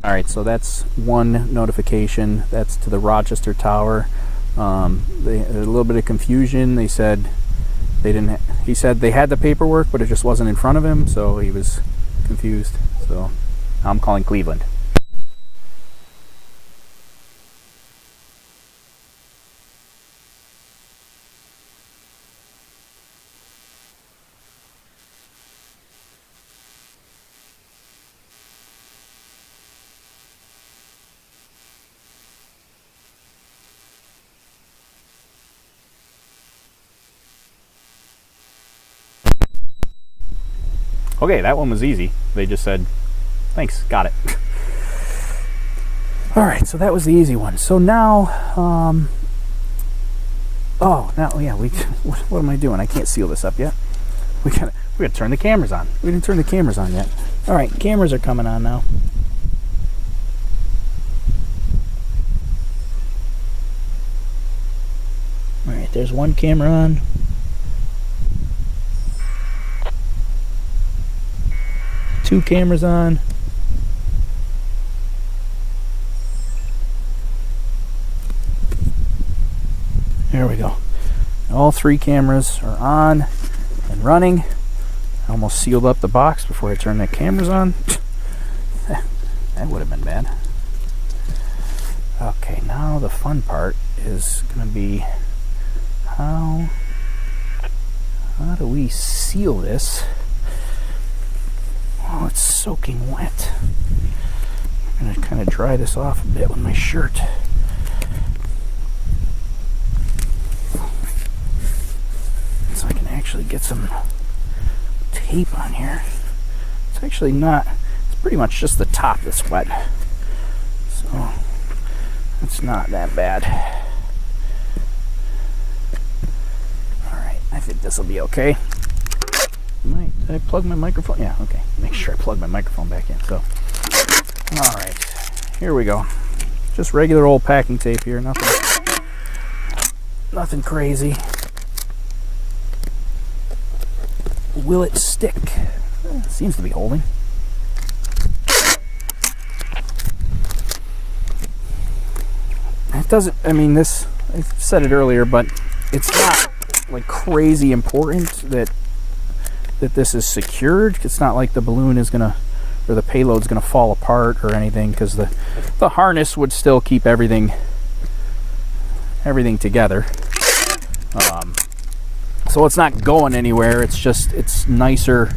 Alright, so that's one notification. That's to the Rochester tower. There's a little bit of confusion. They said he said they had the paperwork, but it just wasn't in front of him, so he was confused. So I'm calling Cleveland. Okay, that one was easy. They just said, thanks, got it. All right, so that was the easy one. So now, what am I doing? I can't seal this up yet. We gotta turn the cameras on. We didn't turn the cameras on yet. All right, cameras are coming on now. All right, there's one camera on. Two cameras on. There we go. All three cameras are on and running. I almost sealed up the box before I turned the cameras on. That would have been bad. Okay, now the fun part is going to be how do we seal this? Oh, it's soaking wet. I'm going to kind of dry this off a bit with my shirt. So I can actually get some tape on here. It's actually not, it's pretty much just the top that's wet. So it's not that bad. Alright, I think this will be okay. Did I plug my microphone? Yeah, okay. Make sure I plug my microphone back in. So, alright, here we go. Just regular old packing tape here. Nothing crazy. Will it stick? It seems to be holding. It doesn't, I mean, this, I said it earlier, but it's not like crazy important that this is secured. It's not like the balloon is gonna, or the payload's gonna fall apart or anything, because the harness would still keep everything together. So it's not going anywhere. It's just, it's nicer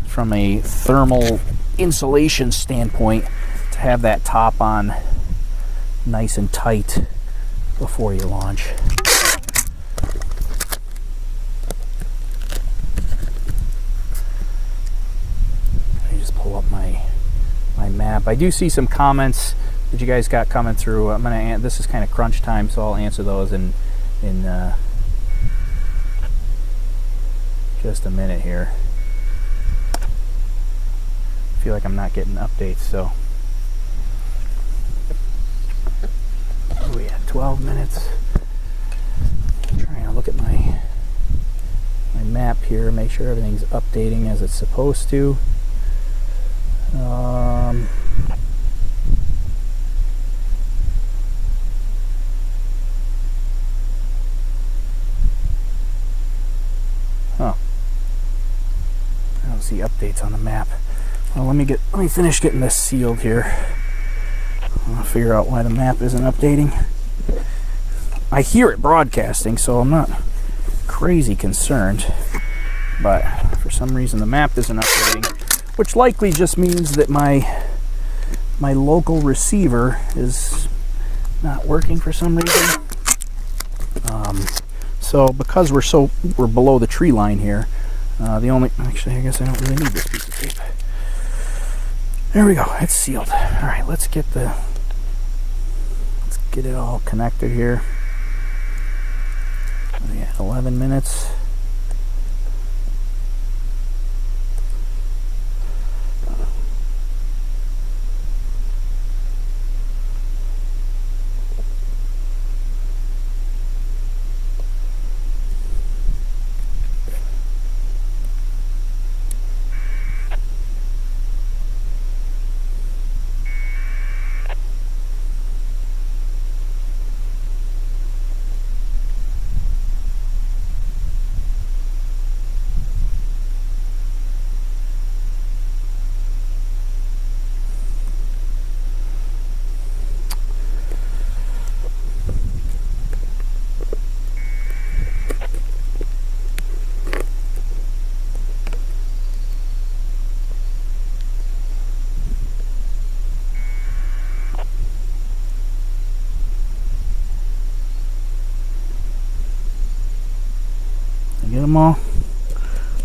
from a thermal insulation standpoint to have that top on nice and tight before you launch. Let me just pull up my map. I do see some comments that you guys got coming through. I'm gonna, this is kind of crunch time, so I'll answer those in just a minute here. I feel like I'm not getting updates, so we at 12 minutes. I'm trying to look at my map here, make sure everything's updating as it's supposed to. I don't see updates on the map. Well, let me finish getting this sealed here. I'll figure out why the map isn't updating. I hear it broadcasting, so I'm not crazy concerned, but for some reason the map isn't updating, which likely just means that my local receiver is not working for some reason. So because we're below the tree line here, actually I guess I don't really need this piece of tape. There we go, it's sealed. All right, let's get it all connected here. We got 11 minutes. Get them all?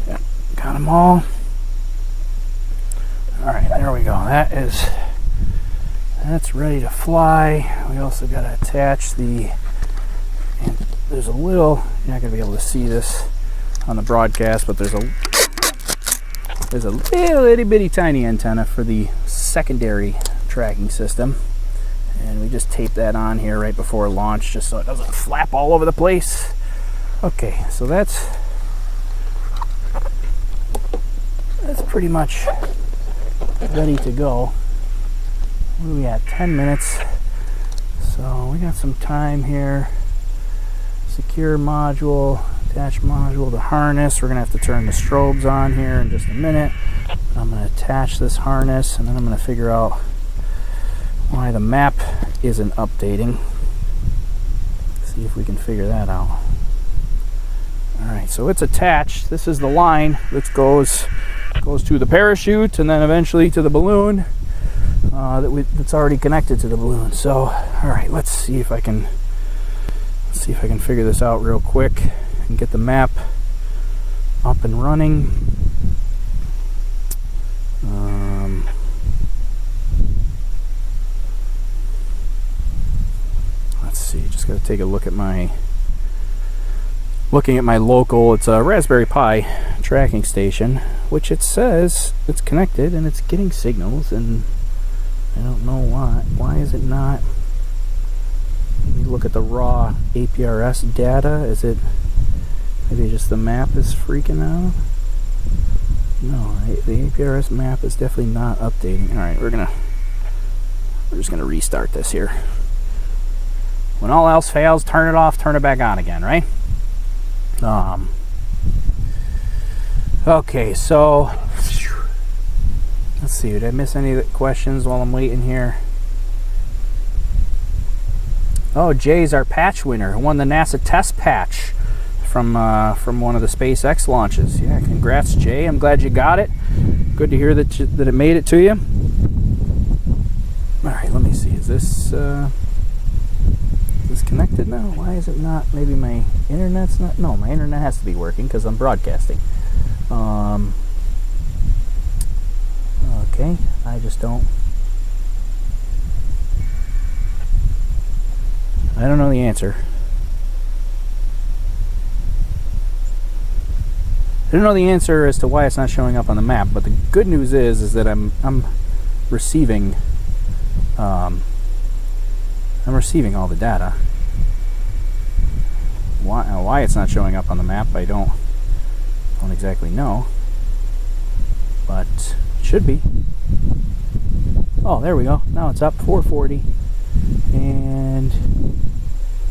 Yeah, got them all. Alright, there we go. That's ready to fly. We also got to attach and there's a little, you're not going to be able to see this on the broadcast, but there's a little itty bitty tiny antenna for the secondary tracking system. And we just tape that on here right before launch just so it doesn't flap all over the place. Okay, so that's pretty much ready to go. What are we at? 10 minutes. So we got some time here. Secure module, attach module to harness. We're gonna have to turn the strobes on here in just a minute. I'm gonna attach this harness and then I'm gonna figure out why the map isn't updating. see if we can figure that out. Alright, so it's attached. This is the line that goes to the parachute and then eventually to the balloon that's already connected to the balloon. So, alright, let's see if I can figure this out real quick and get the map up and running. Let's see, just got to take a look at my local, it's a Raspberry Pi tracking station, which it says it's connected and it's getting signals, and I don't know why is it not. Let me look at the raw APRS data. Is it maybe just the map is freaking out? No, the APRS map is definitely not updating. Alright, we're just gonna restart this here. When all else fails, turn it off, turn it back on again, right? Okay, so let's see, did I miss any of the questions while I'm waiting here? Oh, Jay's our patch winner, who won the NASA test patch from one of the SpaceX launches. Yeah, congrats, Jay. I'm glad you got it. Good to hear that it made it to you. All right, let me see. Is this connected now? Why is it not? Maybe my internet's not. No, my internet has to be working because I'm broadcasting. Okay, I just don't. I don't know the answer. I don't know the answer as to why it's not showing up on the map, but the good news is that I'm receiving all the data. Why it's not showing up on the map, I don't exactly know, but it should be. Oh, there we go. Now it's up 440, and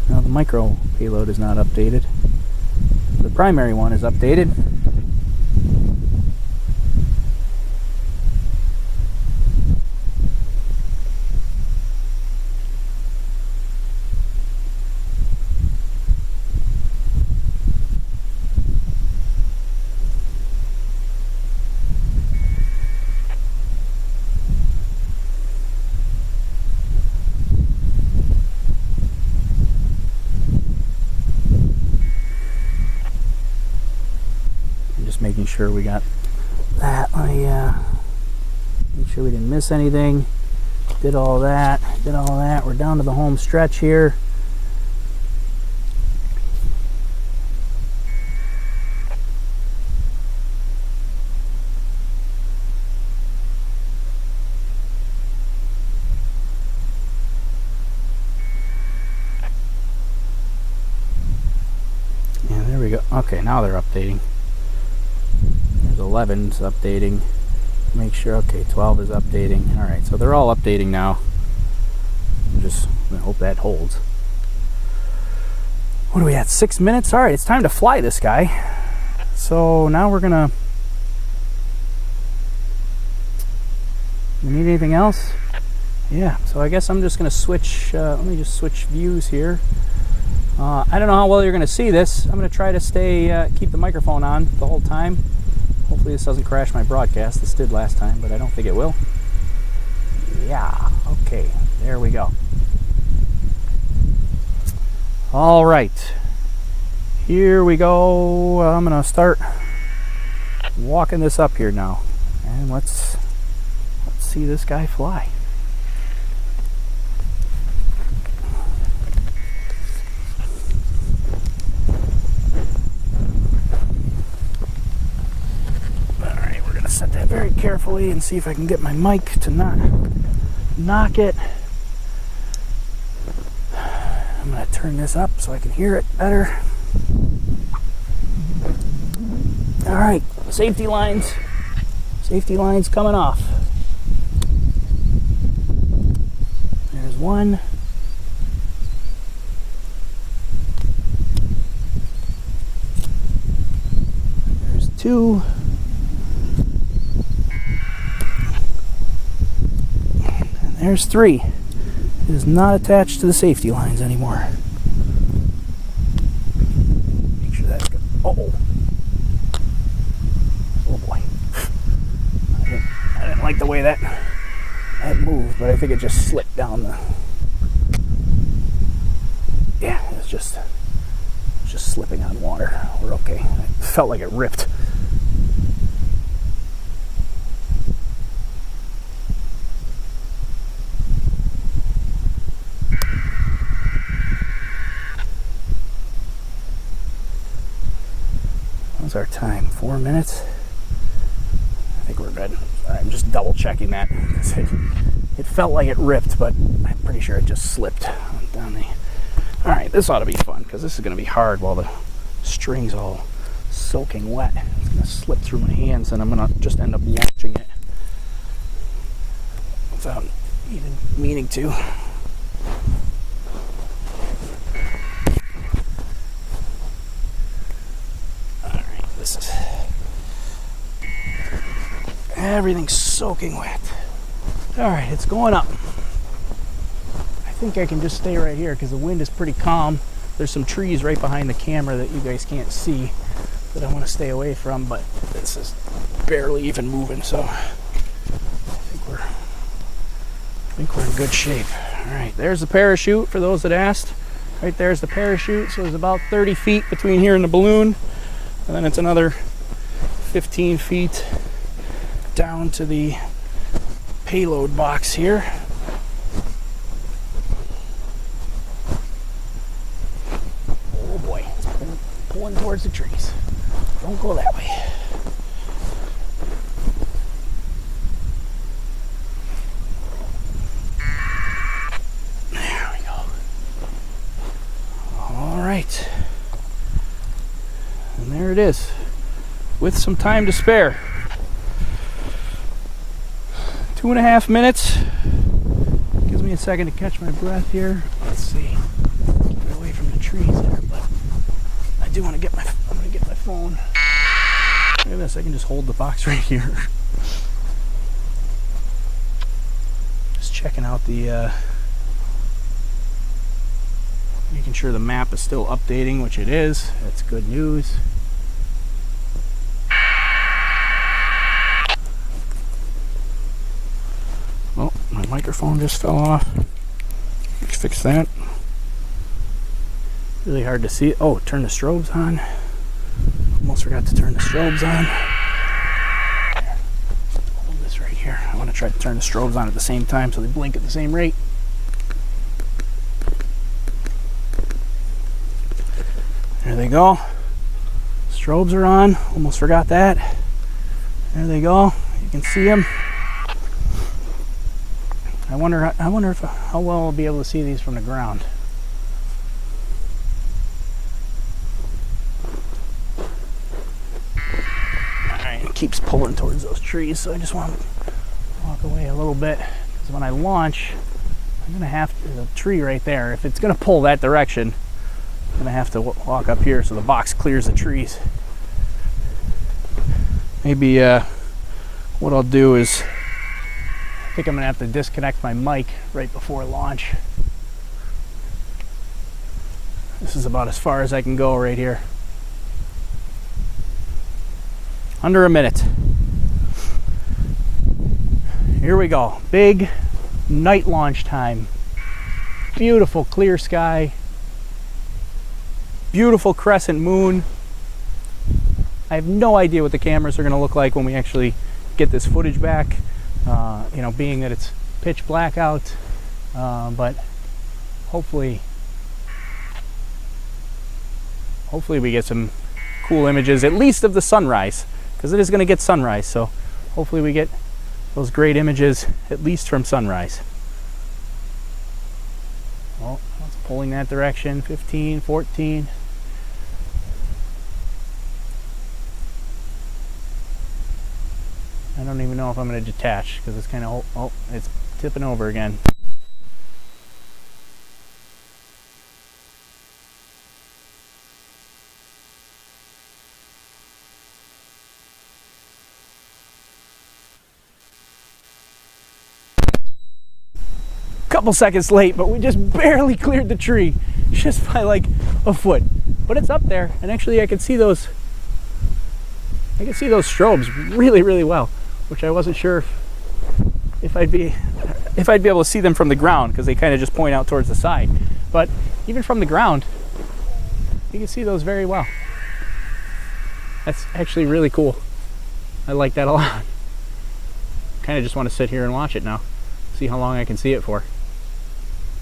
now the micro payload is not updated. The primary one is updated. Making sure we got that. Make sure we didn't miss anything. Did all that. We're down to the home stretch here. Yeah, there we go. Okay, now they're updating. 11's updating. Make sure, okay, 12 is updating. Alright, so they're all updating now. I hope that holds. What are we at? 6 minutes? Alright, it's time to fly this guy. So now we're gonna. You need anything else? Yeah, so I guess I'm just gonna switch. Let me just switch views here. I don't know how well you're gonna see this. I'm gonna try to keep the microphone on the whole time. Hopefully this doesn't crash my broadcast. This did last time, but I don't think it will. Yeah, okay, there we go. All right, here we go. I'm gonna start walking this up here now, and let's see this guy fly. Set that very carefully and see if I can get my mic to not knock it. I'm going to turn this up so I can hear it better. All right, safety lines coming off. There's one. There's two. There's three. It is not attached to the safety lines anymore. Uh-oh. Oh boy. I didn't like the way that moved, but I think it just slipped down the... Yeah, it's just slipping on water. We're okay. It felt like it ripped. What's our time? 4 minutes? I think we're good. I'm just double checking that. It felt like it ripped, but I'm pretty sure it just slipped down the... All right, this ought to be fun because this is going to be hard while the string's all soaking wet. It's going to slip through my hands and I'm going to just end up launching it without even meaning to. Everything's soaking wet. All right, it's going up. I think I can just stay right here because the wind is pretty calm. There's some trees right behind the camera that you guys can't see that I want to stay away from, but this is barely even moving, so I think we're in good shape. All right, there's the parachute for those that asked. Right there's the parachute, so there's about 30 feet between here and the balloon, and then it's another 15 feet down to the payload box here. Oh boy, it's pulling towards the trees. Don't go that way. There we go. All right. And there it is, with some time to spare. 2.5 minutes. Gives me a second to catch my breath here. Let's see. Keep away from the trees there, but I do want to get I'm gonna get my phone. Look at this, I can just hold the box right here. Just checking out the making sure the map is still updating, which it is. That's good news. Oh, my microphone just fell off. Let's fix that. Really hard to see. Oh, turn the strobes on. Almost forgot to turn the strobes on. Hold this right here. I want to try to turn the strobes on at the same time so they blink at the same rate. There they go. Strobes are on. Almost forgot that. There they go. You can see them. I wonder if how well I'll be able to see these from the ground. Alright, it keeps pulling towards those trees, so I just want to walk away a little bit, because when I launch, I'm going to have to, there's a tree right there. If it's going to pull that direction, I'm going to have to walk up here so the box clears the trees. Maybe what I'll do is, I think I'm going to have to disconnect my mic right before launch. This is about as far as I can go right here. Under a minute. Here we go. Big night launch time. Beautiful clear sky. Beautiful crescent moon. I have no idea what the cameras are going to look like when we actually get this footage back. You know, being that it's pitch black out, but hopefully we get some cool images, at least of the sunrise, because it is going to get sunrise, so hopefully we get those great images at least from sunrise. Well, it's pulling that direction. 15, 14. I don't even know if I'm going to detach because it's kind of, oh, it's tipping over again. Couple seconds late, but we just barely cleared the tree, just by like a foot. but it's up there, and actually I can see those strobes really, really well, which I wasn't sure if I'd be able to see them from the ground, because they kind of just point out towards the side. But even from the ground, you can see those very well. That's actually really cool. I like that a lot. Kind of just want to sit here and watch it now, see how long I can see it for.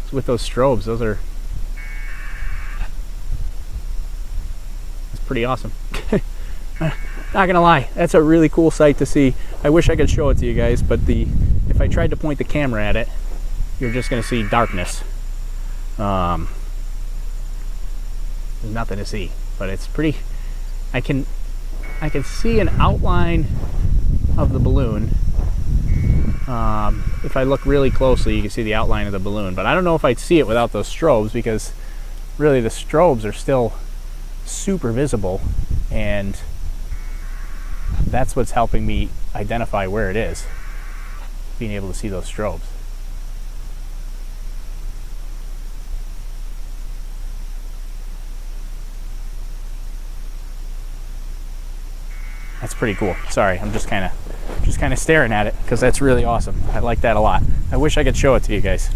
So with those strobes, that's pretty awesome. Not gonna lie, that's a really cool sight to see. I wish I could show it to you guys, but if I tried to point the camera at it, you're just gonna see darkness. There's nothing to see, but it's pretty. I can see an outline of the balloon. If I look really closely, you can see the outline of the balloon, but I don't know if I'd see it without those strobes, because really the strobes are still super visible, and that's what's helping me identify where it is, being able to see those strobes. That's pretty cool. Sorry, I'm just kind of staring at it because that's really awesome. I like that a lot. I wish I could show it to you guys.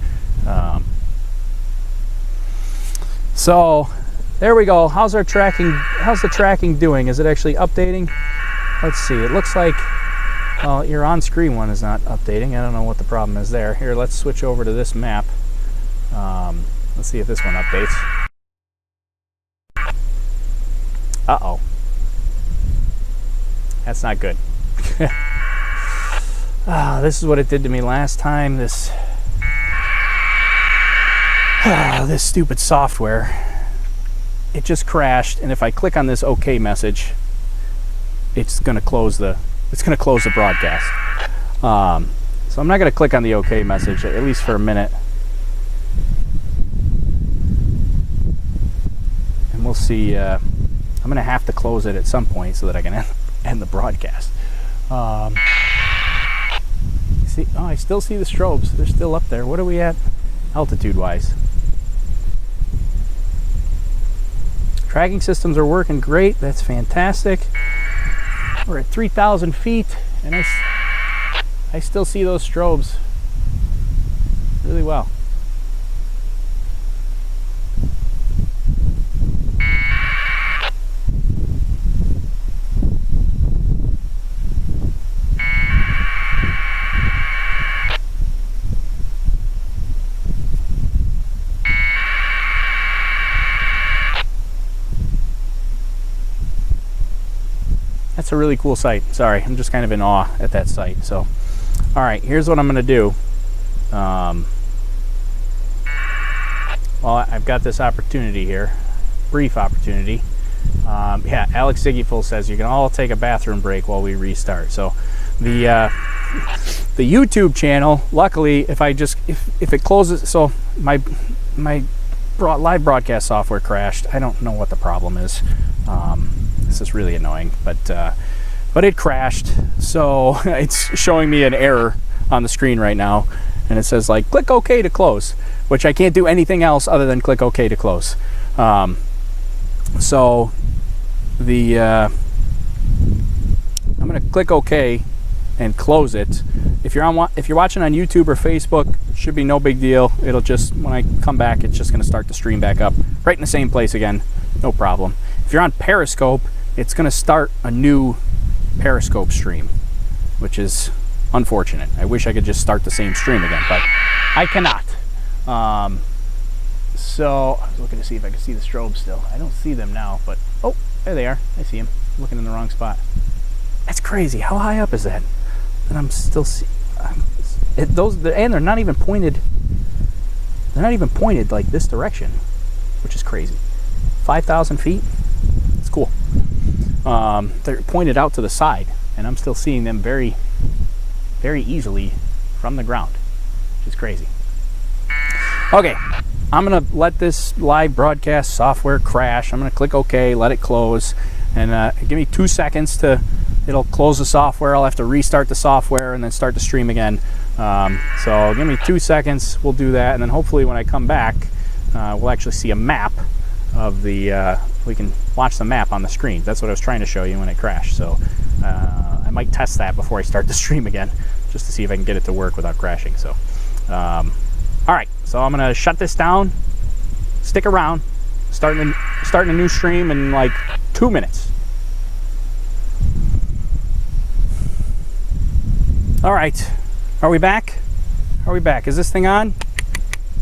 So there we go. How's the tracking doing? Is it actually updating? Let's see. It looks like, well, your on-screen one is not updating. I don't know what the problem is there. Here, let's switch over to this map. Let's see if this one updates. Uh-oh. That's not good. This is what it did to me last time. This stupid software. It just crashed, and if I click on this OK message, it's going to close the broadcast. So I'm not going to click on the OK message, at least for a minute. And we'll see. I'm going to have to close it at some point so that I can end the broadcast. See, oh, I still see the strobes. They're still up there. What are we at altitude-wise? Tracking systems are working great. That's fantastic. We're at 3,000 feet, and I still see those strobes really well. That's a really cool sight. Sorry, I'm just kind of in awe at that sight. So, all right, here's what I'm going to do. Well, I've got this opportunity here, brief opportunity. Yeah, Alex Ziggyful says you can all take a bathroom break while we restart. So, the YouTube channel, luckily, if it closes, so my live broadcast software crashed. I don't know what the problem is. This is really annoying, but it crashed, so it's showing me an error on the screen right now, and it says like click OK to close, which I can't do anything else other than click OK to close. So I'm going to click OK and close it. If you're watching on YouTube or Facebook, it should be no big deal. It'll just, when I come back, it's just going to start the stream back up right in the same place again. No problem. If you're on Periscope, it's going to start a new Periscope stream, which is unfortunate. I wish I could just start the same stream again, but I cannot. So I was looking to see if I could see the strobes still. I don't see them now, but oh, there they are. I see them. I'm looking in the wrong spot. That's crazy. How high up is that? And I'm still seeing those, and they're not even pointed. They're not even pointed like this direction, which is crazy. 5,000 feet. It's cool. They're pointed out to the side, and I'm still seeing them very, very easily from the ground, which is crazy. Okay, I'm gonna let this live broadcast software crash. I'm gonna click OK, let it close, and give me 2 seconds to. It'll close the software. I'll have to restart the software and then start the stream again. So give me 2 seconds. We'll do that, and then hopefully when I come back, we'll actually see a map of the we can watch the map on the screen. That's what I was trying to show you when it crashed. So I might test that before I start the stream again, just to see if I can get it to work without crashing. So, all right. So I'm gonna shut this down. Stick around. Starting a new stream in like 2 minutes. All right. Are we back? Are we back? Is this thing on?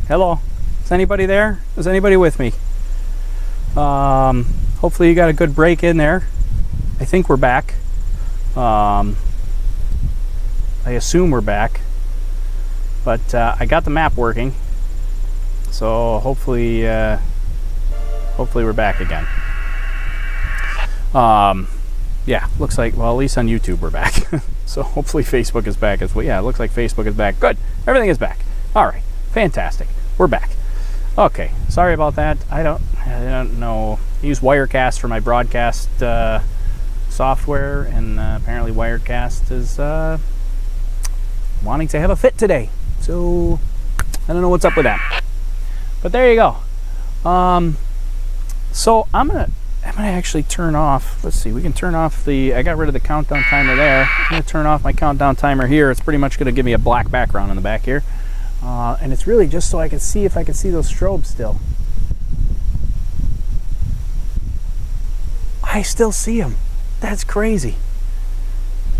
Hello? Is anybody there? Is anybody with me? Hopefully you got a good break in there. I think we're back. I assume we're back. But I got the map working. So hopefully we're back again. Yeah, looks like, well, at least on YouTube we're back. So hopefully Facebook is back as well. Yeah, it looks like Facebook is back. Good. Everything is back. All right. Fantastic. We're back. Okay. Sorry about that. I don't know. I use Wirecast for my broadcast software, and apparently Wirecast is wanting to have a fit today. So I don't know what's up with that. But there you go. So I'm gonna actually turn off. Let's see. We can turn off the. I got rid of the countdown timer there. I'm gonna turn off my countdown timer here. It's pretty much gonna give me a black background in the back here, and it's really just so I can see if I can see those strobes still. I still see them. That's crazy.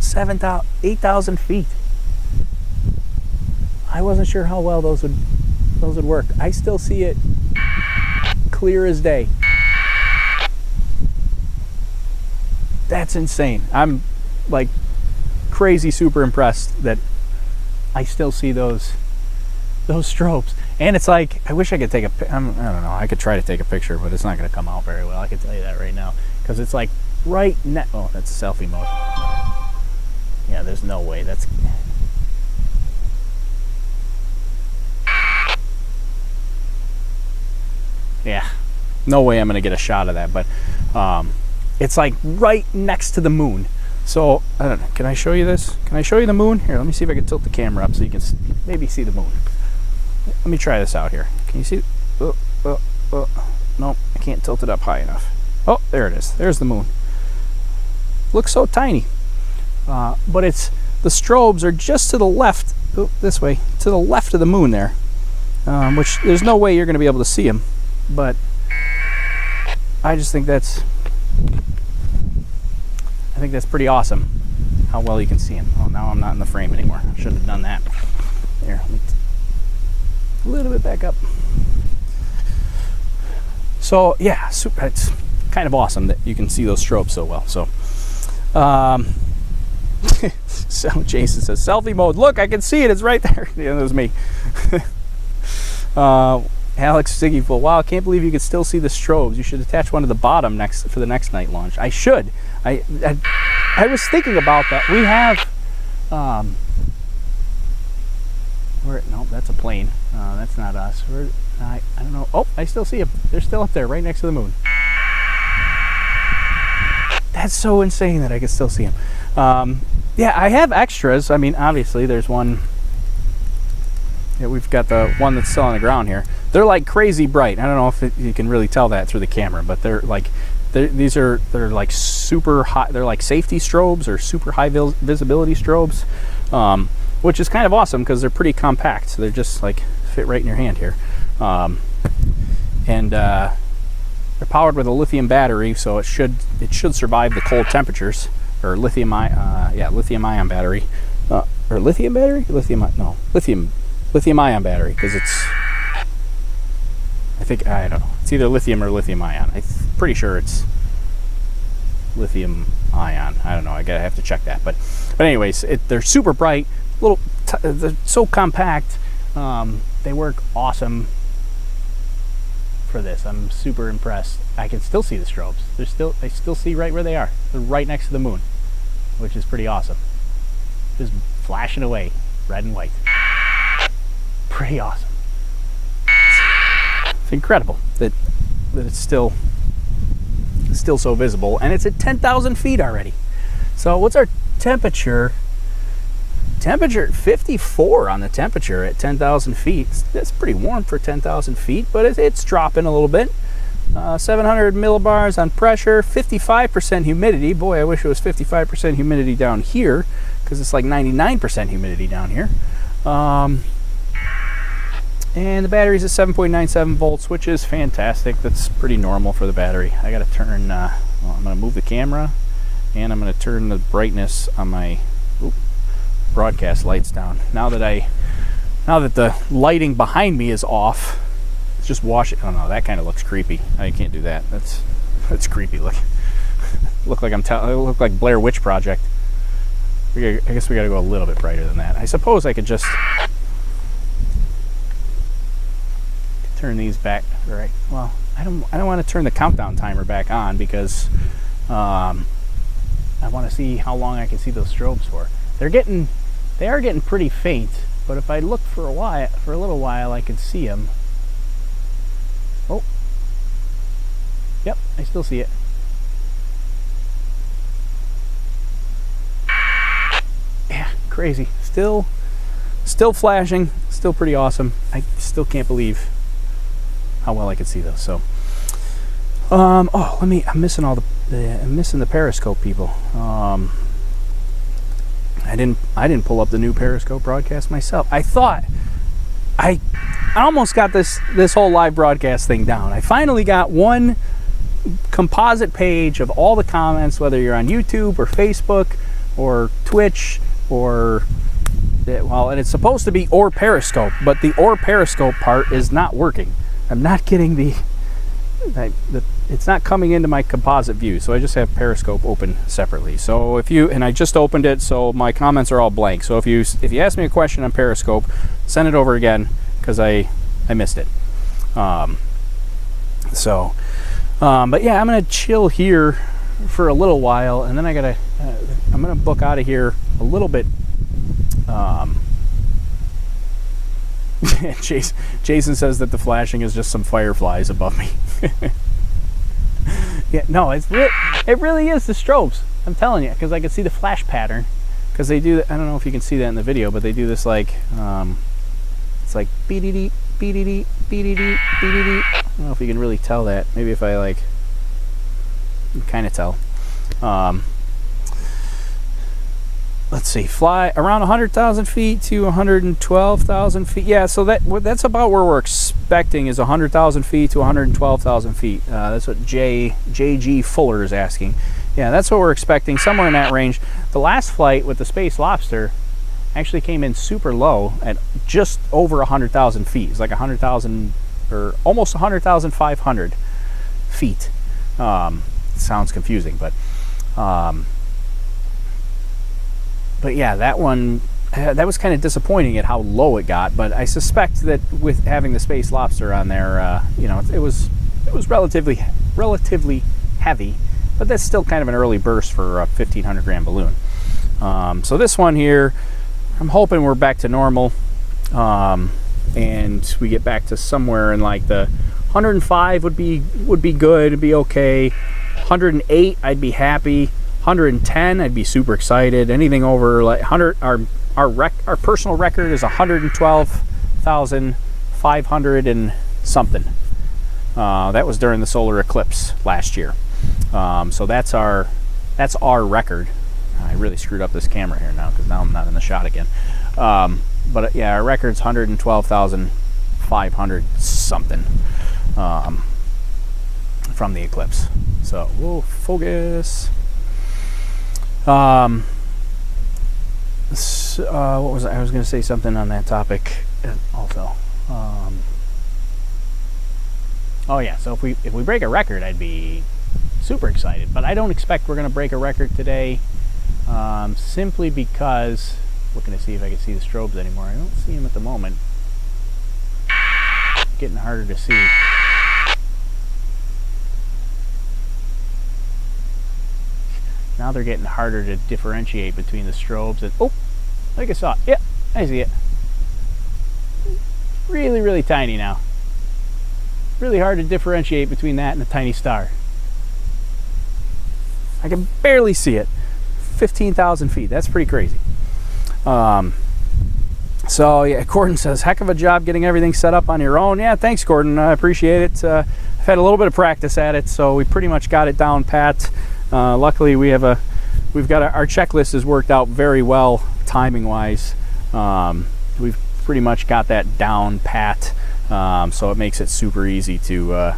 8,000 feet. I wasn't sure how well those would work. I still see it clear as day. That's insane. I'm like crazy super impressed that I still see those strobes. And it's like, I wish I could take I don't know, I could try to take a picture, but it's not going to come out very well. I can tell you that right now. Because it's like right next, oh, that's selfie mode. Yeah, there's no way. That's, yeah, no way I'm going to get a shot of that. But it's like right next to the moon. So, I don't know, can I show you this? Can I show you the moon? Here, let me see if I can tilt the camera up so you can maybe see the moon. Let me try this out here. Can you see? No, I can't tilt it up high enough. Oh, there it is. There's the moon. Looks so tiny. But it's, the strobes are just to the left, this way, to the left of the moon there. Which there's no way you're going to be able to see them. But I just think that's pretty awesome how well you can see them. Oh, now I'm not in the frame anymore. I should have done that. There, let me a little bit back up. So yeah, it's kind of awesome that you can see those strobes so well. So, so Jason says selfie mode. Look, I can see it. It's right there. Yeah, that was me. Alex Siggyful. Wow, I can't believe you could still see the strobes. You should attach one to the bottom for the next night launch. I should. I was thinking about that. We have no, that's a plane. That's not us. I don't know. Oh, I still see them. They're still up there, right next to the moon. That's so insane that I can still see them. Yeah, I have extras. I mean, obviously, there's one. Yeah, we've got the one that's still on the ground here. They're like crazy bright. I don't know if you can really tell that through the camera, but they're like, they're like super high. They're like safety strobes or super high visibility strobes, which is kind of awesome because they're pretty compact. So they're just like fit right in your hand here, and they're powered with a lithium battery, so it should survive the cold temperatures. Or lithium ion battery, or lithium battery, lithium ion battery, because it's, I don't know, it's either lithium or lithium ion. I'm pretty sure it's lithium ion. I don't know, I have to check that. But anyways, they're super bright, they're so compact. They work awesome for this. I'm super impressed. I can still see the strobes. I still see right where they are. They're right next to the moon, which is pretty awesome. Just flashing away, red and white. Pretty awesome. It's incredible that it's still so visible, and it's at 10,000 feet already. So what's our temperature? Temperature at 54 on the temperature at 10,000 feet. That's pretty warm for 10,000 feet, but it's dropping a little bit. 700 millibars on pressure, 55% humidity. Boy, I wish it was 55% humidity down here, because it's like 99% humidity down here. And the battery's at 7.97 volts, which is fantastic. That's pretty normal for the battery. I gotta turn, well, I'm gonna move the camera, and I'm gonna turn the brightness on my broadcast lights down. Now that the lighting behind me is off, it's just wash it. Oh no, that kind of looks creepy. I can't do that. That's creepy. Look, I look like Blair Witch Project. I guess we gotta go a little bit brighter than that. I suppose I could just turn these back. All right. Well, I don't want to turn the countdown timer back on, because I want to see how long I can see those strobes for. They are getting pretty faint, but if I look for a little while, I can see them. Oh, yep, I still see it. Yeah, crazy. Still flashing. Still pretty awesome. I still can't believe how well I can see those. So, I'm missing I'm missing the periscope people. I didn't pull up the new periscope broadcast myself. I almost got this whole live broadcast thing down. I finally got one composite page of all the comments, whether you're on YouTube or Facebook or Twitch or, well, and it's supposed to be or Periscope, but the or Periscope part is not working. I'm not getting it's not coming into my composite view, so I just have Periscope open separately. So and I just opened it, so my comments are all blank. So if you ask me a question on Periscope, send it over again, because I missed it. But yeah, I'm gonna chill here for a little while, and then I'm gonna book out of here a little bit. Jason says that the flashing is just some fireflies above me. Yeah, no, it really is the strobes. I'm telling you, because I can see the flash pattern. Because they do, I don't know if you can see that in the video, but they do this like, it's like beep-de-dee, beep-de-dee, beep-de-dee, beep-de-dee. I don't know if you can really tell that. Maybe if I you can kind of tell. Let's see, fly around 100,000 feet to 112,000 feet. Yeah, so that's about where we're expecting, is 100,000 feet to 112,000 feet. That's what JG Fuller is asking. Yeah, that's what we're expecting, somewhere in that range. The last flight with the Space Lobster actually came in super low at just over 100,000 feet. It's like 100,000 or almost 100,500 feet. Sounds confusing, but yeah, that one, that was kind of disappointing at how low it got. But I suspect that with having the Space Lobster on there, it was relatively heavy, but that's still kind of an early burst for a 1,500 gram balloon. So this one here, I'm hoping we're back to normal, and we get back to somewhere in like the 105 would be good, it'd be okay. 108, I'd be happy. 110, I'd be super excited. Anything over like 100, our personal record is 112,500 and something. That was during the solar eclipse last year. So that's our record. I really screwed up this camera here now, because now I'm not in the shot again. But yeah, our record's 112,500 something from the eclipse. So whoa, focus. What was I was going to say something on that topic also. Oh yeah, so if we break a record, I'd be super excited, but I don't expect we're going to break a record today, simply because, looking to see if I can see the strobes anymore. I don't see them at the moment. Getting harder to see. Now they're getting harder to differentiate between the strobes. And oh, I think I saw it. Yeah, I see it. Really, really tiny now. Really hard to differentiate between that and a tiny star. I can barely see it. 15,000 feet. That's pretty crazy. So yeah, Gordon says, heck of a job getting everything set up on your own. Yeah, thanks, Gordon. I appreciate it. I've had a little bit of practice at it, so we pretty much got it down pat. Luckily, our checklist is worked out very well timing wise. We've pretty much got that down pat, so it makes it super easy to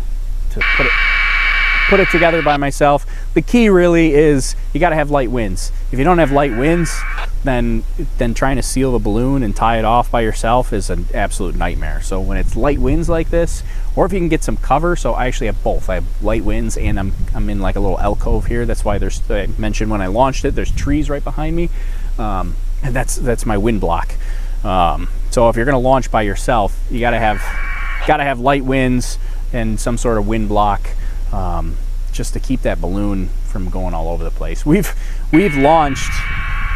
put it together by myself. The key really is you got to have light winds. If you don't have light winds, then trying to seal the balloon and tie it off by yourself is an absolute nightmare. So when it's light winds like this, or if you can get some cover, so I actually have both. I have light winds and I'm in like a little alcove here. That's why I mentioned when I launched it, there's trees right behind me, and that's my wind block. So if you're going to launch by yourself, you got to have light winds and some sort of wind block, just to keep that balloon from going all over the place. We've launched,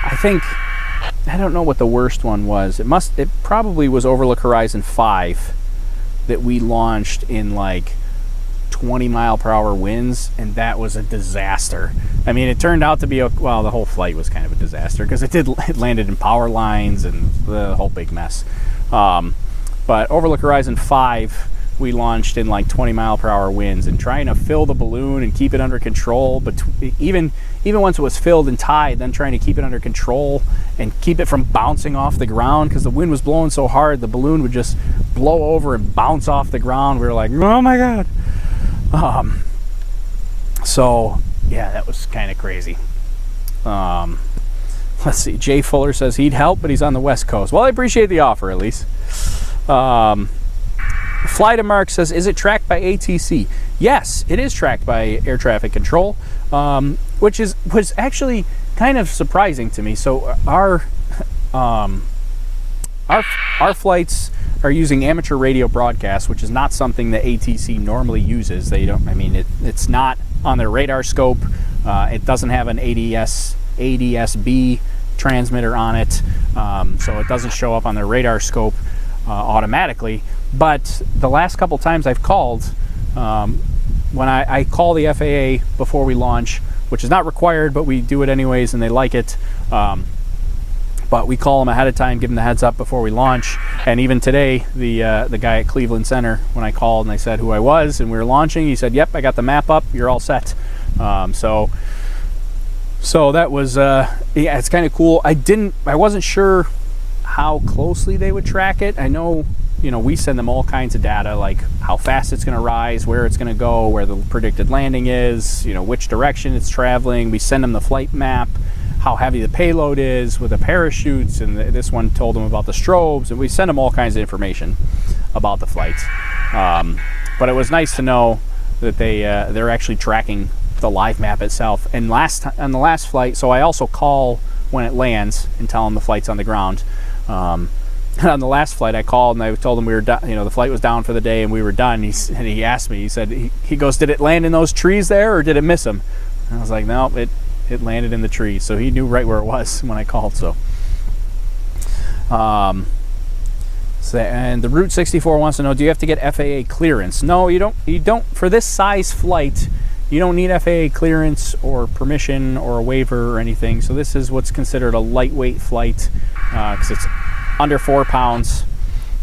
I don't know what the worst one was. It probably was Overlook Horizon 5 that we launched in like 20-mile-per-hour winds, and that was a disaster. I mean, it turned out to be the whole flight was kind of a disaster because it landed in power lines and the whole big mess. But Overlook Horizon 5, we launched in like 20-mile-per-hour winds, and trying to fill the balloon and keep it under control, but even once it was filled and tied, then trying to keep it under control and keep it from bouncing off the ground because the wind was blowing so hard the balloon would just blow over and bounce off the ground. We were like, oh my god. So yeah, that was kind of crazy. Let's see, Jay Fuller says he'd help, but he's on the West Coast. Well, I appreciate the offer at least. Fly to Mark says, is it tracked by ATC? Yes, it is tracked by air traffic control, which was actually kind of surprising to me. So our flights are using amateur radio broadcast, which is not something that ATC normally uses. They don't. I mean, it's not on their radar scope. It doesn't have an ADS-B transmitter on it, so it doesn't show up on their radar scope automatically. But the last couple times I've called, when I call the FAA before we launch, which is not required, but we do it anyways and they like it, but we call them ahead of time, give them the heads up before we launch. And even today, the guy at Cleveland Center, when I called and I said who I was and we were launching, he said, yep, I got the map up, you're all set. So that was, yeah, it's kind of cool. I wasn't sure how closely they would track it. I know, we send them all kinds of data, like how fast it's going to rise, where it's going to go, where the predicted landing is, which direction it's traveling. We send them the flight map, how heavy the payload is with the parachutes, and this one told them about the strobes, and we send them all kinds of information about the flights. But it was nice to know that they're actually tracking the live map itself. And on the last flight, so I also call when it lands and tell them the flight's on the ground. On the last flight, I called and I told him we were done. The flight was down for the day and we were done. And he asked me. He said, he goes, "Did it land in those trees there, or did it miss him?" And I was like, "No, it landed in the trees." So he knew right where it was when I called. So, and the Route 64 wants to know: do you have to get FAA clearance? No, you don't. You don't for this size flight. You don't need FAA clearance or permission or a waiver or anything. So this is what's considered a lightweight flight because it's under 4 pounds.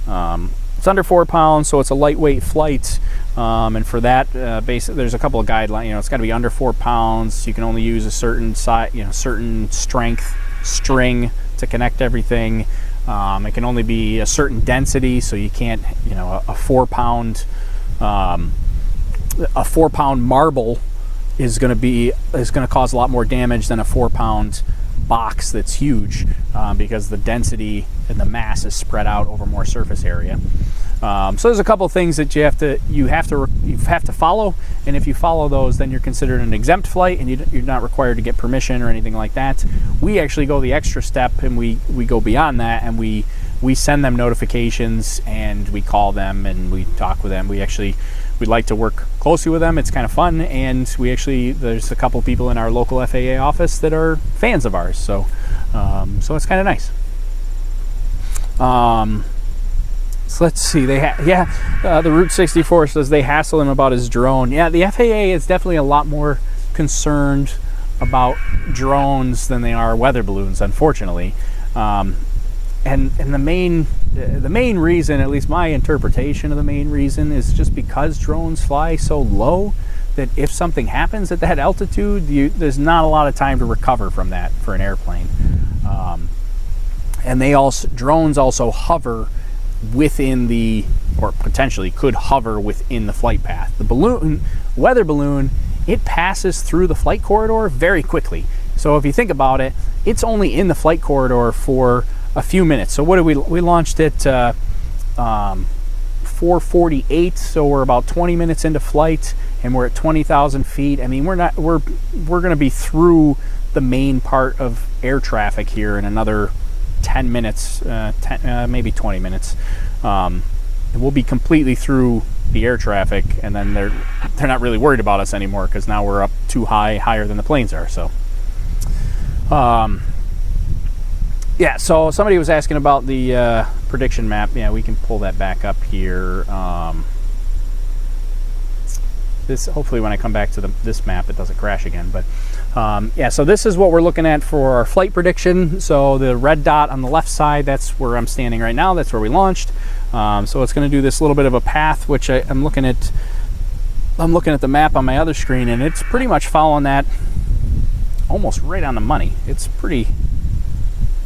It's under 4 pounds, so it's a lightweight flight. And for that, there's a couple of guidelines. It's got to be under 4 pounds. You can only use a certain size, certain strength string to connect everything. It can only be a certain density, so you can't, a 4 pound. A 4 pound marble is going to cause a lot more damage than a 4 pound box that's huge because the density and the mass is spread out over more surface area. So there's a couple of things that you have to follow, and if you follow those, then you're considered an exempt flight, and you're not required to get permission or anything like that. We actually go the extra step, and we go beyond that, and we send them notifications, and we call them, and we talk with them. We'd like to work closely with them. It's kind of fun, and there's a couple people in our local FAA office that are fans of ours, so it's kind of nice. So let's see. The Route 64 says they hassle him about his drone. Yeah, the FAA is definitely a lot more concerned about drones than they are weather balloons, unfortunately. and the main reason, at least my interpretation of the main reason, is just because drones fly so low that if something happens at that altitude, there's not a lot of time to recover from that for an airplane. And drones also hover within or potentially could hover within the flight path. The weather balloon, it passes through the flight corridor very quickly. So if you think about it, it's only in the flight corridor for a few minutes. So what did we launched at 4:48, so we're about 20 minutes into flight, and we're at 20,000 feet. I mean, we're going to be through the main part of air traffic here in another 10 minutes, maybe 20 minutes. We'll be completely through the air traffic, and then they're not really worried about us anymore because now we're up too higher than the planes are. So, yeah. So somebody was asking about the prediction map. Yeah, we can pull that back up here. This hopefully when I come back to this map, it doesn't crash again. But yeah, so this is what we're looking at for our flight prediction. So the red dot on the left side, that's where I'm standing right now. That's where we launched. So it's going to do this little bit of a path, which I'm looking at the map on my other screen, and it's pretty much following that almost right on the money. It's pretty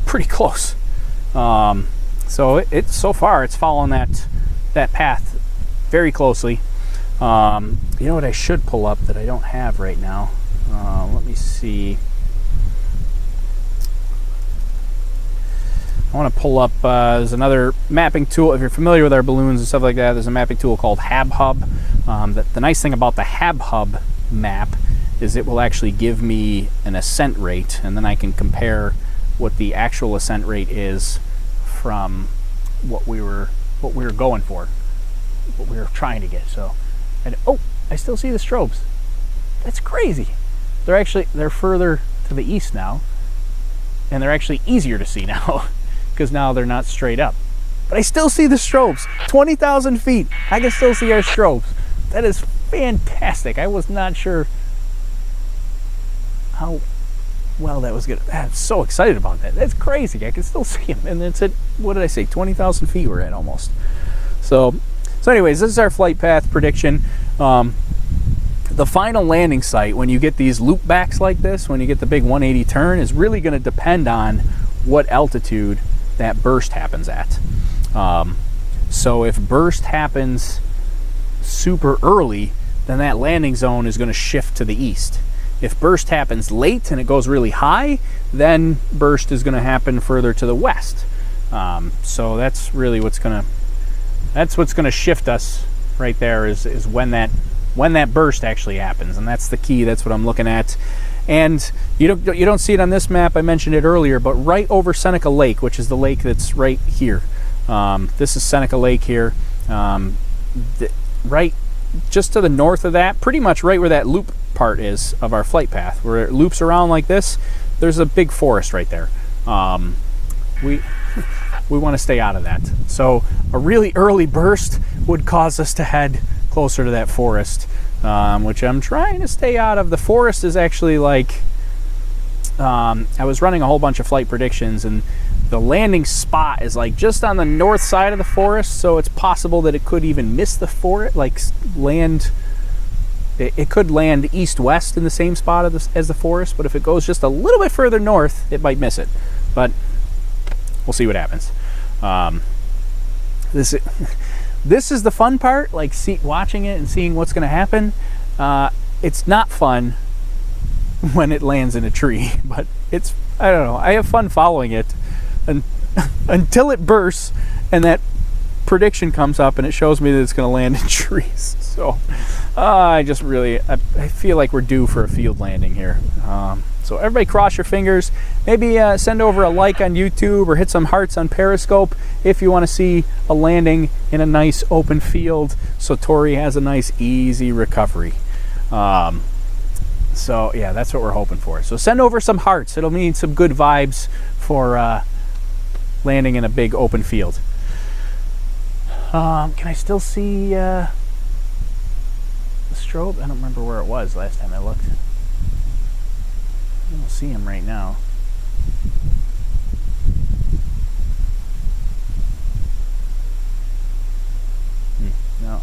close. So so far it's following that path very closely. You know what I should pull up that I don't have right now? Let me see. I want to pull up, there's another mapping tool. If you're familiar with our balloons and stuff like that, there's a mapping tool called HabHub. The nice thing about the HabHub map is it will actually give me an ascent rate, and then I can compare what the actual ascent rate is from what we were going for, what we were trying to get. So, oh, I still see the strobes. That's crazy. They're further to the east now, and they're actually easier to see now because now they're not straight up. But I still see the strobes. 20,000 feet, I can still see our strobes. That is fantastic. I was not sure how well that was good. I'm so excited about that. That's crazy. I can still see them. And it's at, what did I say, 20,000 feet we're at almost. So anyways, this is our flight path prediction. The final landing site, when you get these loop backs like this, when you get the big 180 turn, is really going to depend on what altitude that burst happens at. So if burst happens super early, then that landing zone is going to shift to the east. If burst happens late and it goes really high, then burst is going to happen further to the west. So that's really what's going to shift us right there is when that burst actually happens, and that's the key. That's what I'm looking at. And you don't see it on this map. I mentioned it earlier, but right over Seneca Lake, which is the lake that's right here. This is Seneca Lake here. Right just to the north of that, pretty much right where that loop part is of our flight path, where it loops around like this, there's a big forest right there. We want to stay out of that. So a really early burst would cause us to head closer to that forest, which I'm trying to stay out of. The forest is actually like, I was running a whole bunch of flight predictions, and the landing spot is like just on the north side of the forest, so it's possible that it could even miss the forest, like land. It could land east-west in the same spot as the forest, but if it goes just a little bit further north, it might miss it. But we'll see what happens. This is the fun part, like watching it and seeing what's going to happen. It's not fun when it lands in a tree, but I don't know. I have fun following it until it bursts and that prediction comes up and it shows me that it's going to land in trees. So I feel like we're due for a field landing here. So everybody cross your fingers. Maybe send over a like on YouTube or hit some hearts on Periscope if you want to see a landing in a nice open field so Tori has a nice easy recovery. So yeah, that's what we're hoping for. So send over some hearts. It'll mean some good vibes for landing in a big open field. Can I still see the strobe? I don't remember where it was last time I looked. I don't see him right now.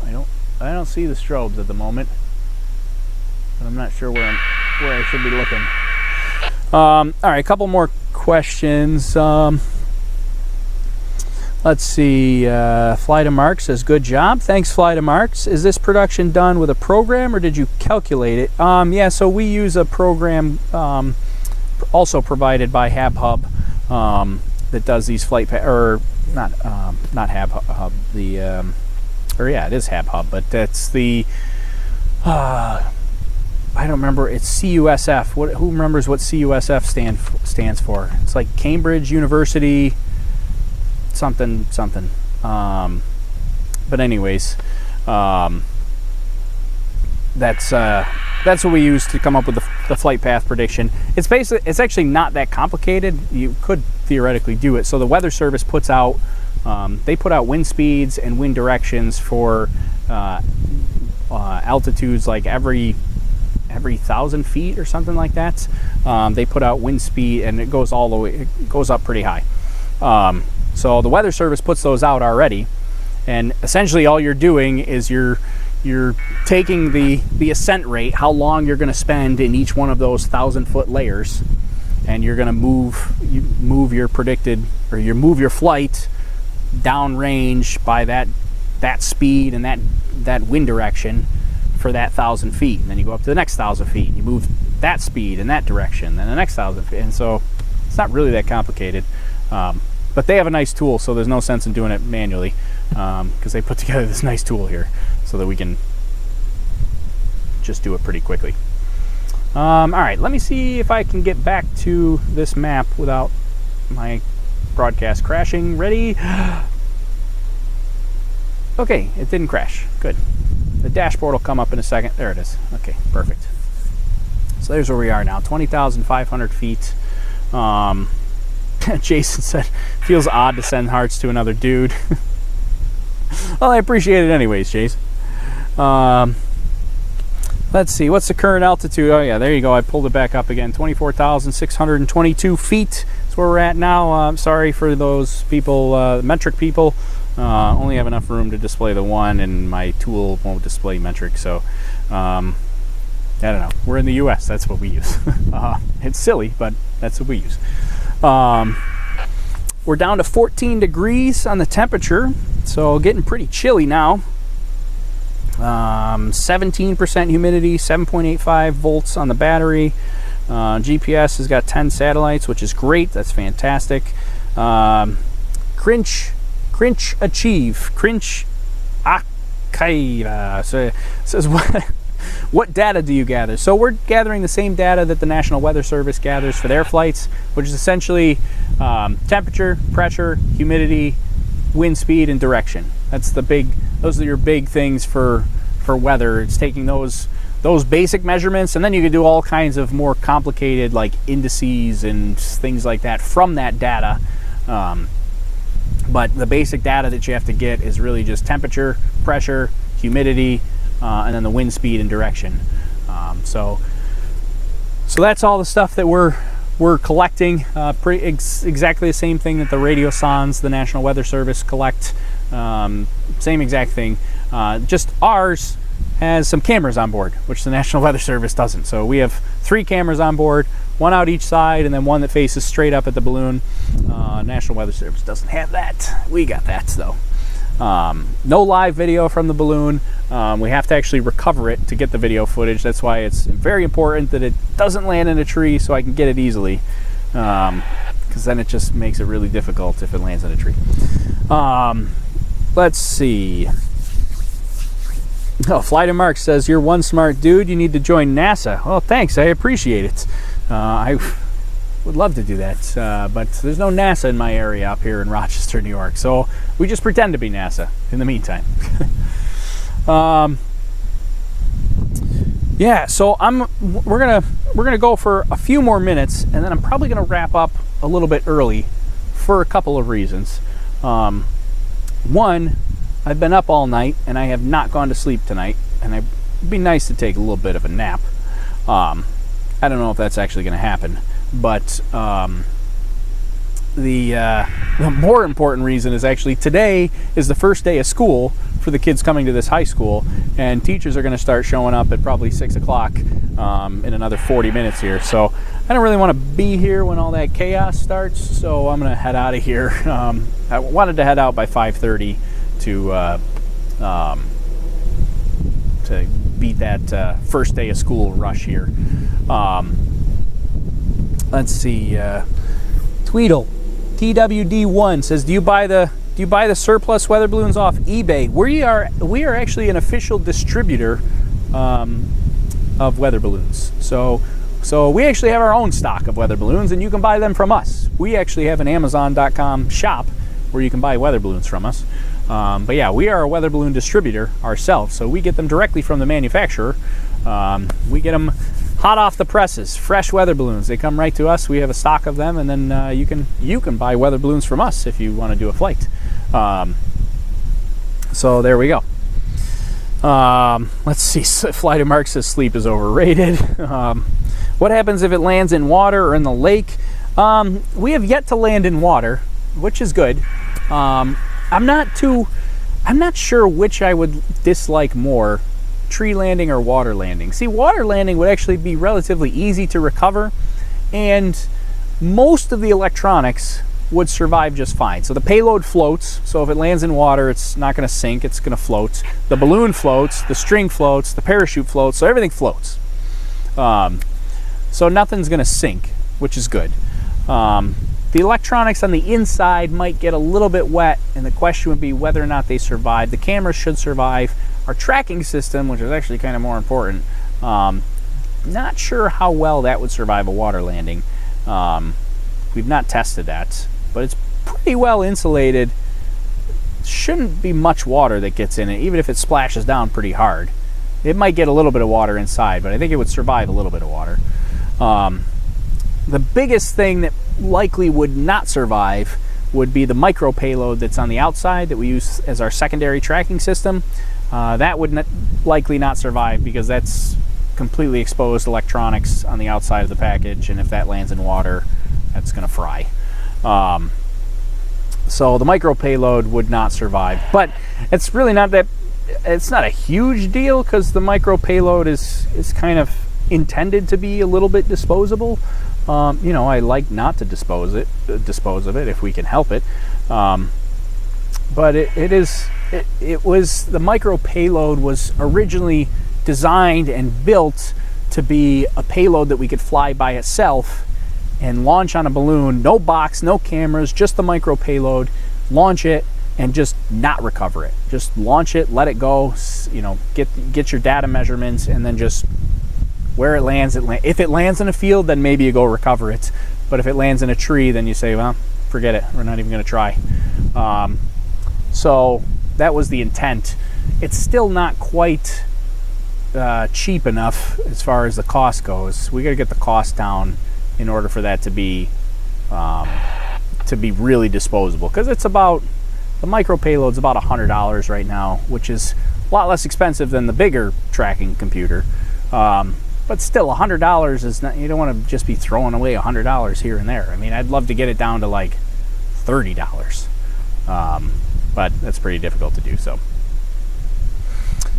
I don't see the strobes at the moment, but I'm not sure where I should be looking. All right, a couple more questions. Let's see. Fly to Mark says, "Good job. Thanks, Fly to Marks. Is this production done with a program, or did you calculate it?" Yeah. So we use a program, also provided by HabHub, that does these flight or not HabHub. It is HabHub, but that's the. I don't remember. It's CUSF. Who remembers what CUSF stands for? It's like Cambridge University. Something. But anyways, that's what we use to come up with the flight path prediction. It's actually not that complicated. You could theoretically do it. So the Weather Service puts out they put out wind speeds and wind directions for altitudes like every 1,000 feet or something like that. They put out wind speed, and it goes all the way. It goes up pretty high. So the Weather Service puts those out already, and essentially all you're doing is you're taking the ascent rate, how long you're going to spend in each one of those 1,000-foot layers, and you're going to move your predicted, or you move your flight downrange by that speed and that wind direction for that 1,000 feet, and then you go up to the next 1,000 feet, and you move that speed in that direction, then the next 1,000 feet, and so it's not really that complicated. But they have a nice tool, so there's no sense in doing it manually, because they put together this nice tool here so that we can just do it pretty quickly. All right, let me see if I can get back to this map without my broadcast crashing. Ready? Okay, it didn't crash. Good. The dashboard will come up in a second. There it is. Okay, perfect. So there's where we are now, 20,500 feet. Jason said, "Feels odd to send hearts to another dude." Well, I appreciate it anyways, Jason. Let's see, what's the current altitude? Oh yeah, there you go. I pulled it back up again. 24,622 feet. That's where we're at now. I'm sorry for those people, metric people. Only have enough room to display the one, and my tool won't display metric. So, I don't know. We're in the U.S. That's what we use. It's silly, but that's what we use. We're down to 14 degrees on the temperature, so getting pretty chilly now. 17% humidity, 7.85 volts on the battery. GPS has got 10 satellites, which is great. That's fantastic. Crinch Akaiva says, what data do you gather? So we're gathering the same data that the National Weather Service gathers for their flights, which is essentially temperature, pressure, humidity, wind speed, and direction. Those are your big things for weather. It's taking those basic measurements, and then you can do all kinds of more complicated like indices and things like that from that data. But the basic data that you have to get is really just temperature, pressure, humidity, and then the wind speed and direction. So that's all the stuff that we're collecting. Exactly the same thing that the radiosondes, the National Weather Service, collect. Same exact thing. Just ours has some cameras on board, which the National Weather Service doesn't. So we have 3 cameras on board, one out each side, and then one that faces straight up at the balloon. National Weather Service doesn't have that. We got that though. No live video from the balloon. We have to actually recover it to get the video footage. That's why it's very important that it doesn't land in a tree so I can get it easily, because then it just makes it really difficult if it lands in a tree. Let's see. Oh, Fly to Mark says, "You're one smart dude. You need to join NASA." Well, thanks. I appreciate it. I would love to do that, but there's no NASA in my area up here in Rochester, New York. So we just pretend to be NASA in the meantime. Yeah. So we're gonna go for a few more minutes, and then I'm probably gonna wrap up a little bit early for a couple of reasons. One, I've been up all night and I have not gone to sleep tonight, and it'd be nice to take a little bit of a nap. I don't know if that's actually going to happen, but the more important reason is actually today is the first day of school for the kids coming to this high school, and teachers are going to start showing up at probably 6 o'clock in another 40 minutes here. So I don't really want to be here when all that chaos starts, so I'm going to head out of here. I wanted to head out by 5:30 to beat that first day of school rush here. Let's see. Tweedle TWD1 says, do you buy the surplus weather balloons off eBay? We are actually an official distributor of weather balloons. So we actually have our own stock of weather balloons, and you can buy them from us. We actually have an Amazon.com shop where you can buy weather balloons from us. But yeah, we are a weather balloon distributor ourselves, so we get them directly from the manufacturer. We get them hot off the presses, fresh weather balloons. They come right to us. We have a stock of them, and then you can buy weather balloons from us if you want to do a flight. So there we go. Let's see. Fly to Mark says sleep is overrated. What happens if it lands in water or in the lake? We have yet to land in water, which is good. I'm not sure which I would dislike more, tree landing or water landing. See, water landing would actually be relatively easy to recover, and most of the electronics would survive just fine. So the payload floats, so if it lands in water, it's not going to sink, it's going to float. The balloon floats, the string floats, the parachute floats, so everything floats. So nothing's going to sink, which is good. The electronics on the inside might get a little bit wet, and the question would be whether or not they survive. The cameras should survive. Our tracking system, which is actually kind of more important, not sure how well that would survive a water landing. We've not tested that, but it's pretty well insulated. Shouldn't be much water that gets in it, even if it splashes down pretty hard. It might get a little bit of water inside, but I think it would survive a little bit of water. The biggest thing that likely would not survive would be the micro payload that's on the outside that we use as our secondary tracking system. That would likely not survive because that's completely exposed electronics on the outside of the package, and if that lands in water, that's going to fry. So the micro payload would not survive, but it's really not that. It's not a huge deal because the micro payload is kind of intended to be a little bit disposable. I like not to dispose of it if we can help it. But it was the micro payload was originally designed and built to be a payload that we could fly by itself and launch on a balloon. No box, no cameras, just the micro payload. Launch it and just not recover it. Just launch it, let it go. Get your data measurements, and then just where it lands, if it lands in a field, then maybe you go recover it. But if it lands in a tree, then you say, well, forget it. We're not even going to try. So that was the intent. It's still not quite cheap enough as far as the cost goes. We got to get the cost down in order for that to be really disposable. Because the micro payload's about $100 right now, which is a lot less expensive than the bigger tracking computer. But still, $100 is not, you don't want to just be throwing away $100 here and there. I mean, I'd love to get it down to like $30. But that's pretty difficult to do so.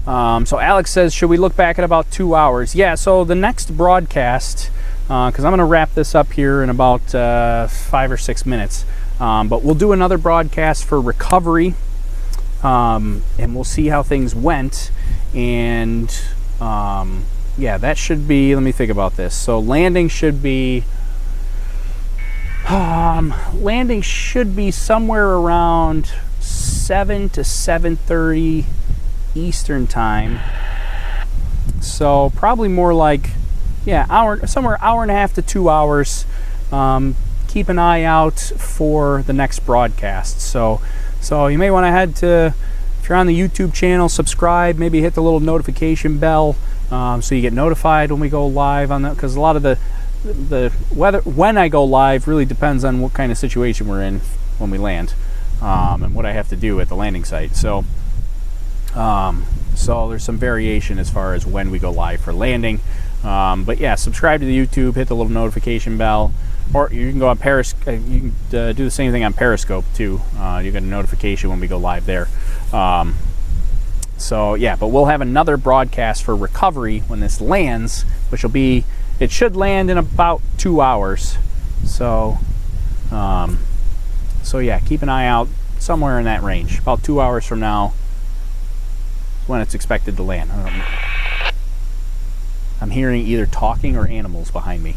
So Alex says, should we look back at about 2 hours? Yeah, so the next broadcast, because I'm going to wrap this up here in about 5 or 6 minutes, but we'll do another broadcast for recovery, and we'll see how things went. And yeah, that should be, let me think about this. So landing should be somewhere around 7 to 7:30 Eastern time. So probably more like, yeah, hour and a half to 2 hours. Keep an eye out for the next broadcast. So you may want to head to, if you're on the YouTube channel, subscribe, maybe hit the little notification bell, so you get notified when we go live on that, because a lot of the weather when I go live really depends on what kind of situation we're in when we land, and what I have to do at the landing site. So there's some variation as far as when we go live for landing. But yeah, subscribe to the YouTube, hit the little notification bell, or you can go on Periscope. You can do the same thing on Periscope too. You get a notification when we go live there. So yeah, but we'll have another broadcast for recovery when this lands, which will be, it should land in about 2 hours. So, so yeah, keep an eye out somewhere in that range. About 2 hours from now, when it's expected to land. I'm hearing either talking or animals behind me.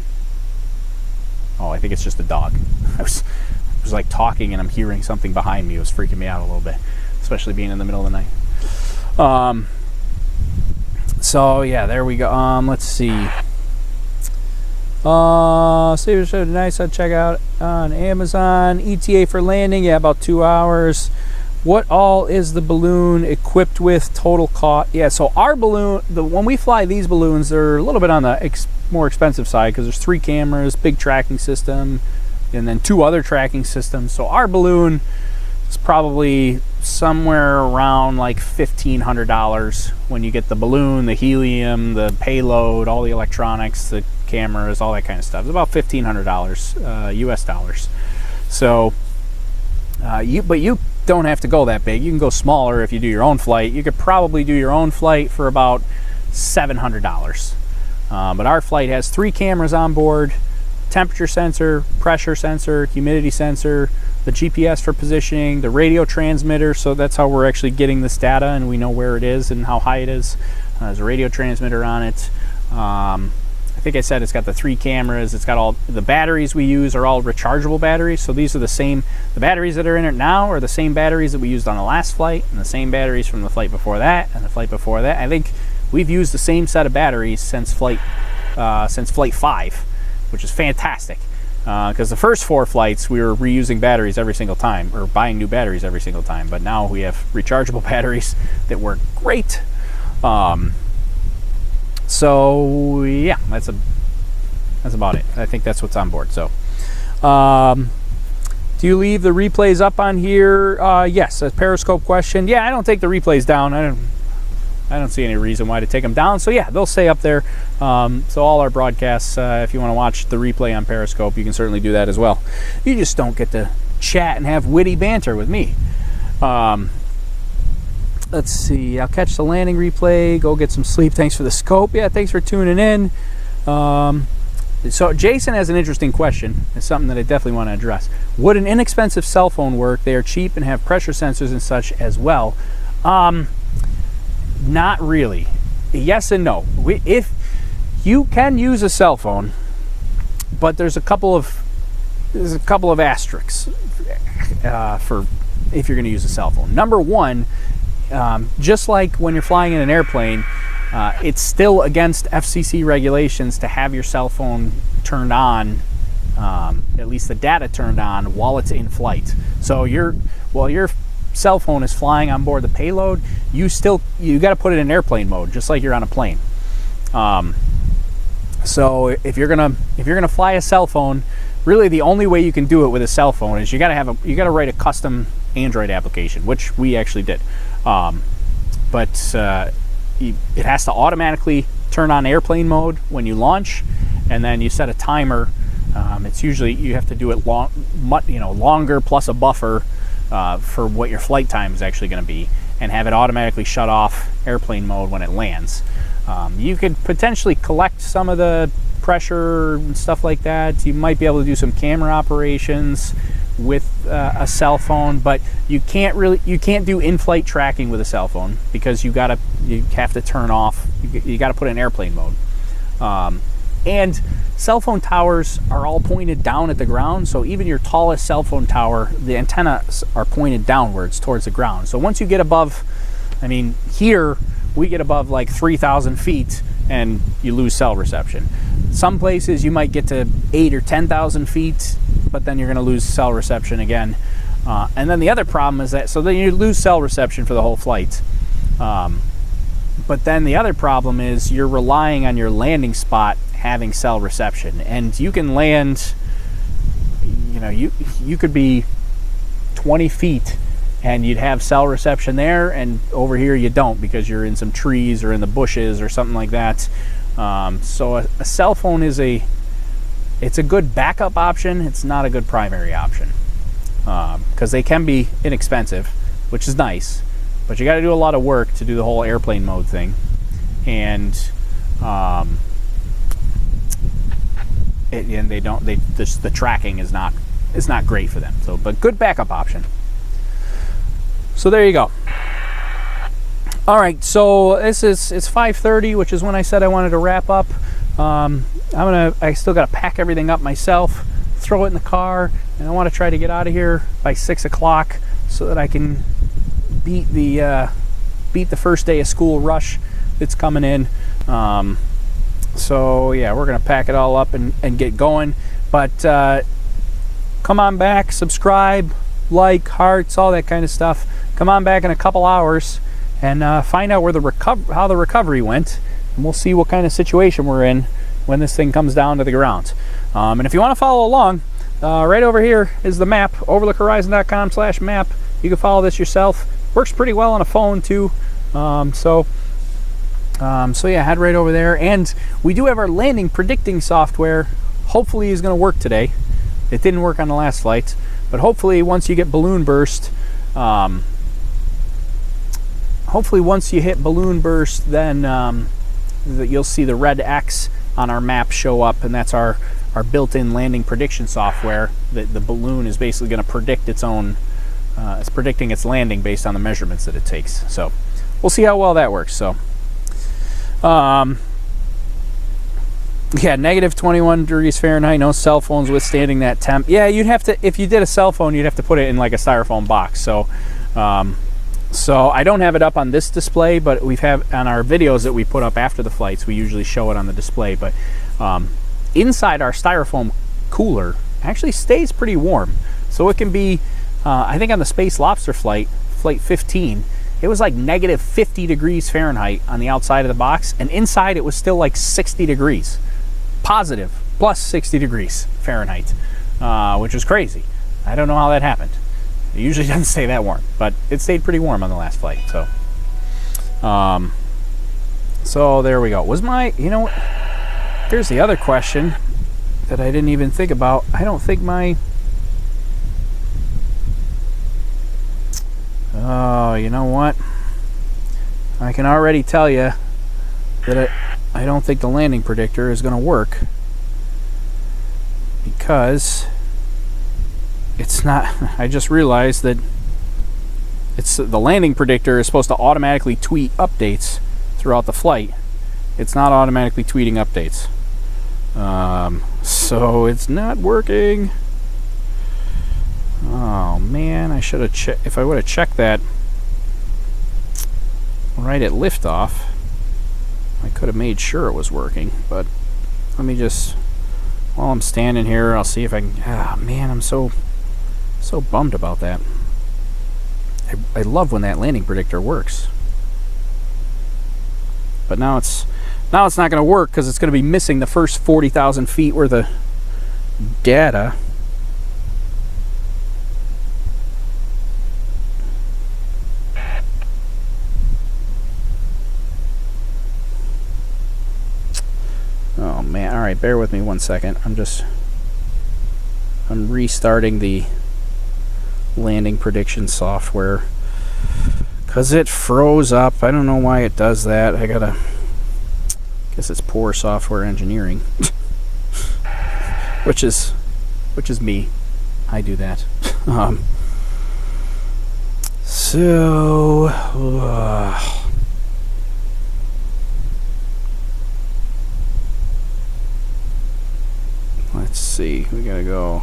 Oh, I think it's just a dog. I was like talking and I'm hearing something behind me. It was freaking me out a little bit, especially being in the middle of the night. So yeah, there we go. Let's see. Saber show tonight. So check out on Amazon. ETA for landing. Yeah, about 2 hours. What all is the balloon equipped with? Total cost. Yeah, so our balloon, when we fly these balloons, they're a little bit on the more expensive side because there's 3 cameras, big tracking system, and then 2 other tracking systems. So our balloon is probably somewhere around like $1,500 when you get the balloon, the helium, the payload, all the electronics, the cameras, all that kind of stuff. It's about $1,500 US dollars. So but you don't have to go that big. You can go smaller if you do your own flight. You could probably do your own flight for about $700. But our flight has 3 cameras on board, temperature sensor, pressure sensor, humidity sensor, the GPS for positioning, the radio transmitter, so that's how we're actually getting this data and we know where it is and how high it is. There's a radio transmitter on it. I think I said it's got the 3 cameras. It's got all the batteries we use are all rechargeable batteries. So these are the batteries that are in it now are the same batteries that we used on the last flight and the same batteries from the flight before that and the flight before that. I think we've used the same set of batteries since flight 5, which is fantastic. Because the first 4 flights we were reusing batteries every single time or buying new batteries every single time. But now we have rechargeable batteries that work great. So yeah, that's about it. I think that's what's on board. So, do you leave the replays up on here? Yes, a Periscope question. Yeah, I don't take the replays down. I don't see any reason why to take them down. So yeah, they'll stay up there. So all our broadcasts, if you want to watch the replay on Periscope, you can certainly do that as well. You just don't get to chat and have witty banter with me. Let's see. I'll catch the landing replay. Go get some sleep. Thanks for the scope. Yeah, thanks for tuning in. So Jason has an interesting question. It's something that I definitely want to address. Would an inexpensive cell phone work? They are cheap and have pressure sensors and such as well. Not really. Yes and no. If you can use a cell phone, but there's a couple of asterisks for if you're going to use a cell phone. Number one, just like when you're flying in an airplane, it's still against FCC regulations to have your cell phone turned on, at least the data turned on while it's in flight. So while your cell phone is flying on board the payload, you got to put it in airplane mode, just like you're on a plane. So if you're gonna fly a cell phone, really the only way you can do it with a cell phone is you got to write a custom Android application, which we actually did. But it has to automatically turn on airplane mode when you launch, and then you set a timer. It's usually you have to do it longer plus a buffer for what your flight time is actually going to be, and have it automatically shut off airplane mode when it lands. You could potentially collect some of the pressure and stuff like that. You might be able to do some camera operations with a cell phone, but you can't do in-flight tracking with a cell phone because you have to turn off. You got to put it in airplane mode. And cell phone towers are all pointed down at the ground, so even your tallest cell phone tower, the antennas are pointed downwards towards the ground. So once you get above, here we get above like 3,000 feet and you lose cell reception. Some places you might get to 8,000 or 10,000 feet, but then you're going to lose cell reception again. And then the other problem is that, so then you lose cell reception for the whole flight. But then the other problem is you're relying on your landing spot having cell reception, and you can land, you could be 20 feet and you'd have cell reception there, and over here you don't because you're in some trees or in the bushes or something like that. So a cell phone it's a good backup option. It's not a good primary option because they can be inexpensive, which is nice, But you got to do a lot of work to do the whole airplane mode thing, and the tracking is not great for them. So, but good backup option. So there you go. All right, so it's 5:30, which is when I said I wanted to wrap up. I still got to pack everything up myself, throw it in the car, and I want to try to get out of here by 6 o'clock so that I can beat the first day of school rush that's coming in. So yeah, we're gonna pack it all up and get going. But come on back, subscribe, like, hearts, all that kind of stuff. Come on back in a couple hours and find out where how the recovery went, and we'll see what kind of situation we're in when this thing comes down to the ground. And if you want to follow along, right over here is the map, overlookhorizon.com/map. You can follow this yourself. Works pretty well on a phone too. So yeah, head right over there. And we do have our landing predicting software. Hopefully is going to work today. It didn't work on the last flight, but hopefully once you get balloon burst, then you'll see the red X on our map show up, and that's our built-in landing prediction software. The balloon is basically going to predict its own, it's predicting its landing based on the measurements that it takes. So we'll see how well that works. So yeah, negative 21 degrees Fahrenheit, no cell phones withstanding that temp. Yeah, you'd have to, if you did a cell phone, you'd have to put it in like a styrofoam box. So so I don't have it up on this display, but we've have on our videos that we put up after the flights, we usually show it on the display. But inside our styrofoam cooler actually stays pretty warm. So it can be, I think on the Space Lobster flight 15, it was like negative 50 degrees Fahrenheit on the outside of the box, and inside it was still like 60 degrees. Positive, plus 60 degrees Fahrenheit, which was crazy. I don't know how that happened. It usually doesn't stay that warm, but it stayed pretty warm on the last flight. So there we go. You know what? Here's the other question that I didn't even think about. I don't think oh, you know what? I can already tell you that I don't think the landing predictor is going to work, because it's not. I just realized that the landing predictor is supposed to automatically tweet updates throughout the flight. It's not automatically tweeting updates, so it's not working. Oh man, I should have checked. If I would have checked that right at liftoff, I could have made sure it was working. But let me just, while I'm standing here, I'll see if I can. Ah man, I'm so bummed about that. I love when that landing predictor works, but now it's not going to work because it's going to be missing the first 40,000 feet worth of data. Oh man, all right, bear with me 1 second. I'm restarting the landing prediction software because it froze up. I don't know why it does that. Guess it's poor software engineering. which is me. I do that. Let's see, we gotta go.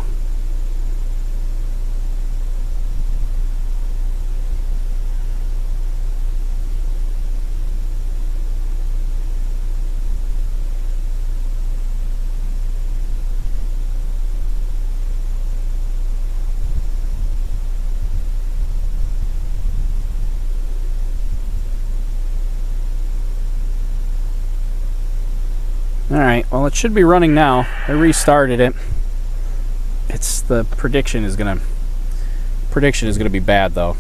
Alright, well it should be running now. I restarted it. It's the prediction is gonna be bad though.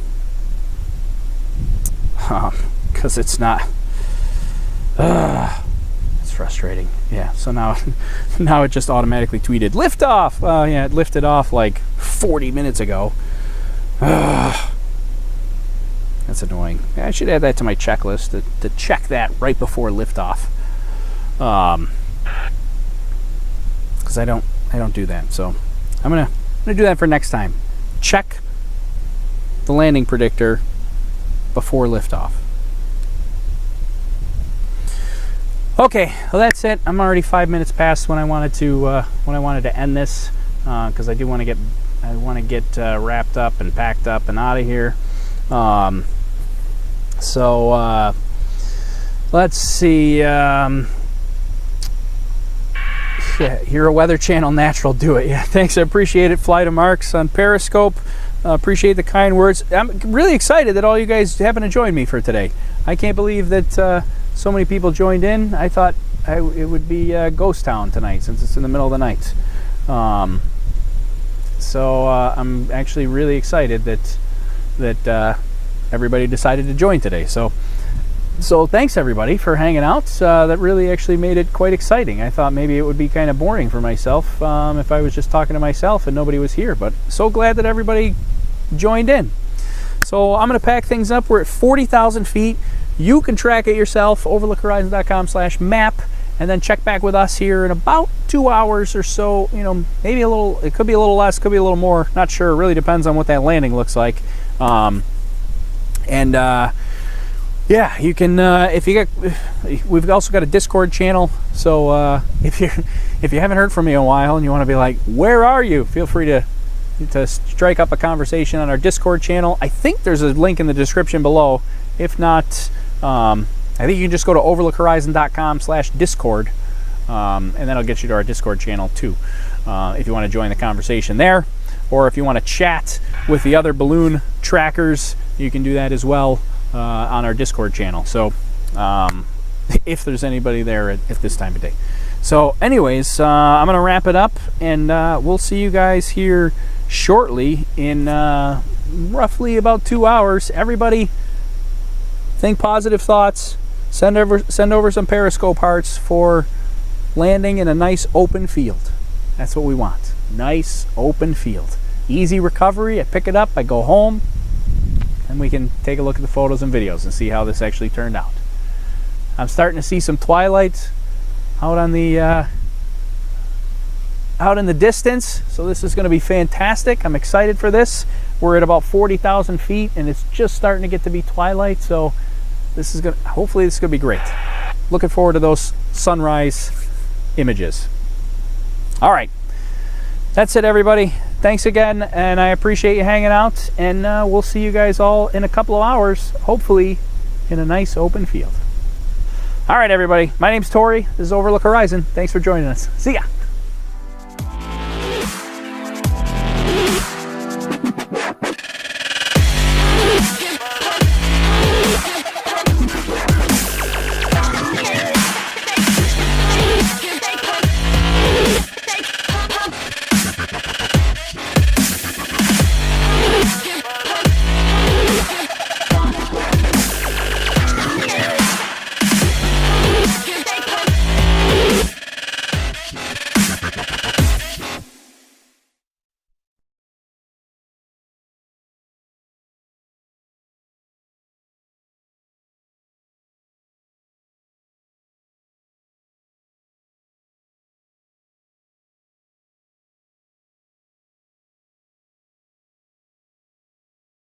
Because it's not. It's frustrating. Yeah, so now it just automatically tweeted liftoff. Yeah, it lifted off like 40 minutes ago. That's annoying. I should add that to my checklist to check that right before liftoff. Because I don't do that. So I'm gonna do that for next time. Check the landing predictor before liftoff. Okay, well that's it. I'm already 5 minutes past when I wanted to end this, because I want to get wrapped up and packed up and out of here. Let's see. Yeah, you're a Weather Channel natural. Do it. Yeah, thanks. I appreciate it. Fly to Marks on Periscope. Appreciate the kind words. I'm really excited that all you guys happen to join me for today. I can't believe that so many people joined in. I thought it would be ghost town tonight since it's in the middle of the night. So I'm actually really excited that everybody decided to join today. So thanks everybody for hanging out. That really actually made it quite exciting. I thought maybe it would be kind of boring for myself if I was just talking to myself and nobody was here, but so glad that everybody joined in. So I'm going to pack things up. We're at 40,000 feet. You can track it yourself, overlookhorizon.com/map, and then check back with us here in about 2 hours or so. You know, maybe a little, it could be a little less, could be a little more, not sure. It really depends on what that landing looks like. Yeah, you can, we've also got a Discord channel, so if you haven't heard from me in a while and you want to be like, where are you? Feel free to strike up a conversation on our Discord channel. I think there's a link in the description below. If not, I think you can just go to overlookhorizon.com/discord, and that'll get you to our Discord channel too, if you want to join the conversation there, or if you want to chat with the other balloon trackers, you can do that as well. On our Discord channel. So if there's anybody there at this time of day. So anyways, I'm gonna wrap it up, and we'll see you guys here shortly in roughly about 2 hours. Everybody think positive thoughts. Send over some Periscope hearts for landing in a nice open field. That's what we want. Nice open field. Easy recovery. I pick it up, I go home, and we can take a look at the photos and videos and see how this actually turned out. I'm starting to see some twilight out on the out in the distance, so this is going to be fantastic. I'm excited for this. We're at about 40,000 feet, and it's just starting to get to be twilight, so this is going to, hopefully this is going to be great. Looking forward to those sunrise images. All right, that's it, everybody. Thanks again, and I appreciate you hanging out, and we'll see you guys all in a couple of hours, hopefully in a nice open field. All right, everybody, my name's Tori. This is Overlook Horizon. Thanks for joining us. See ya.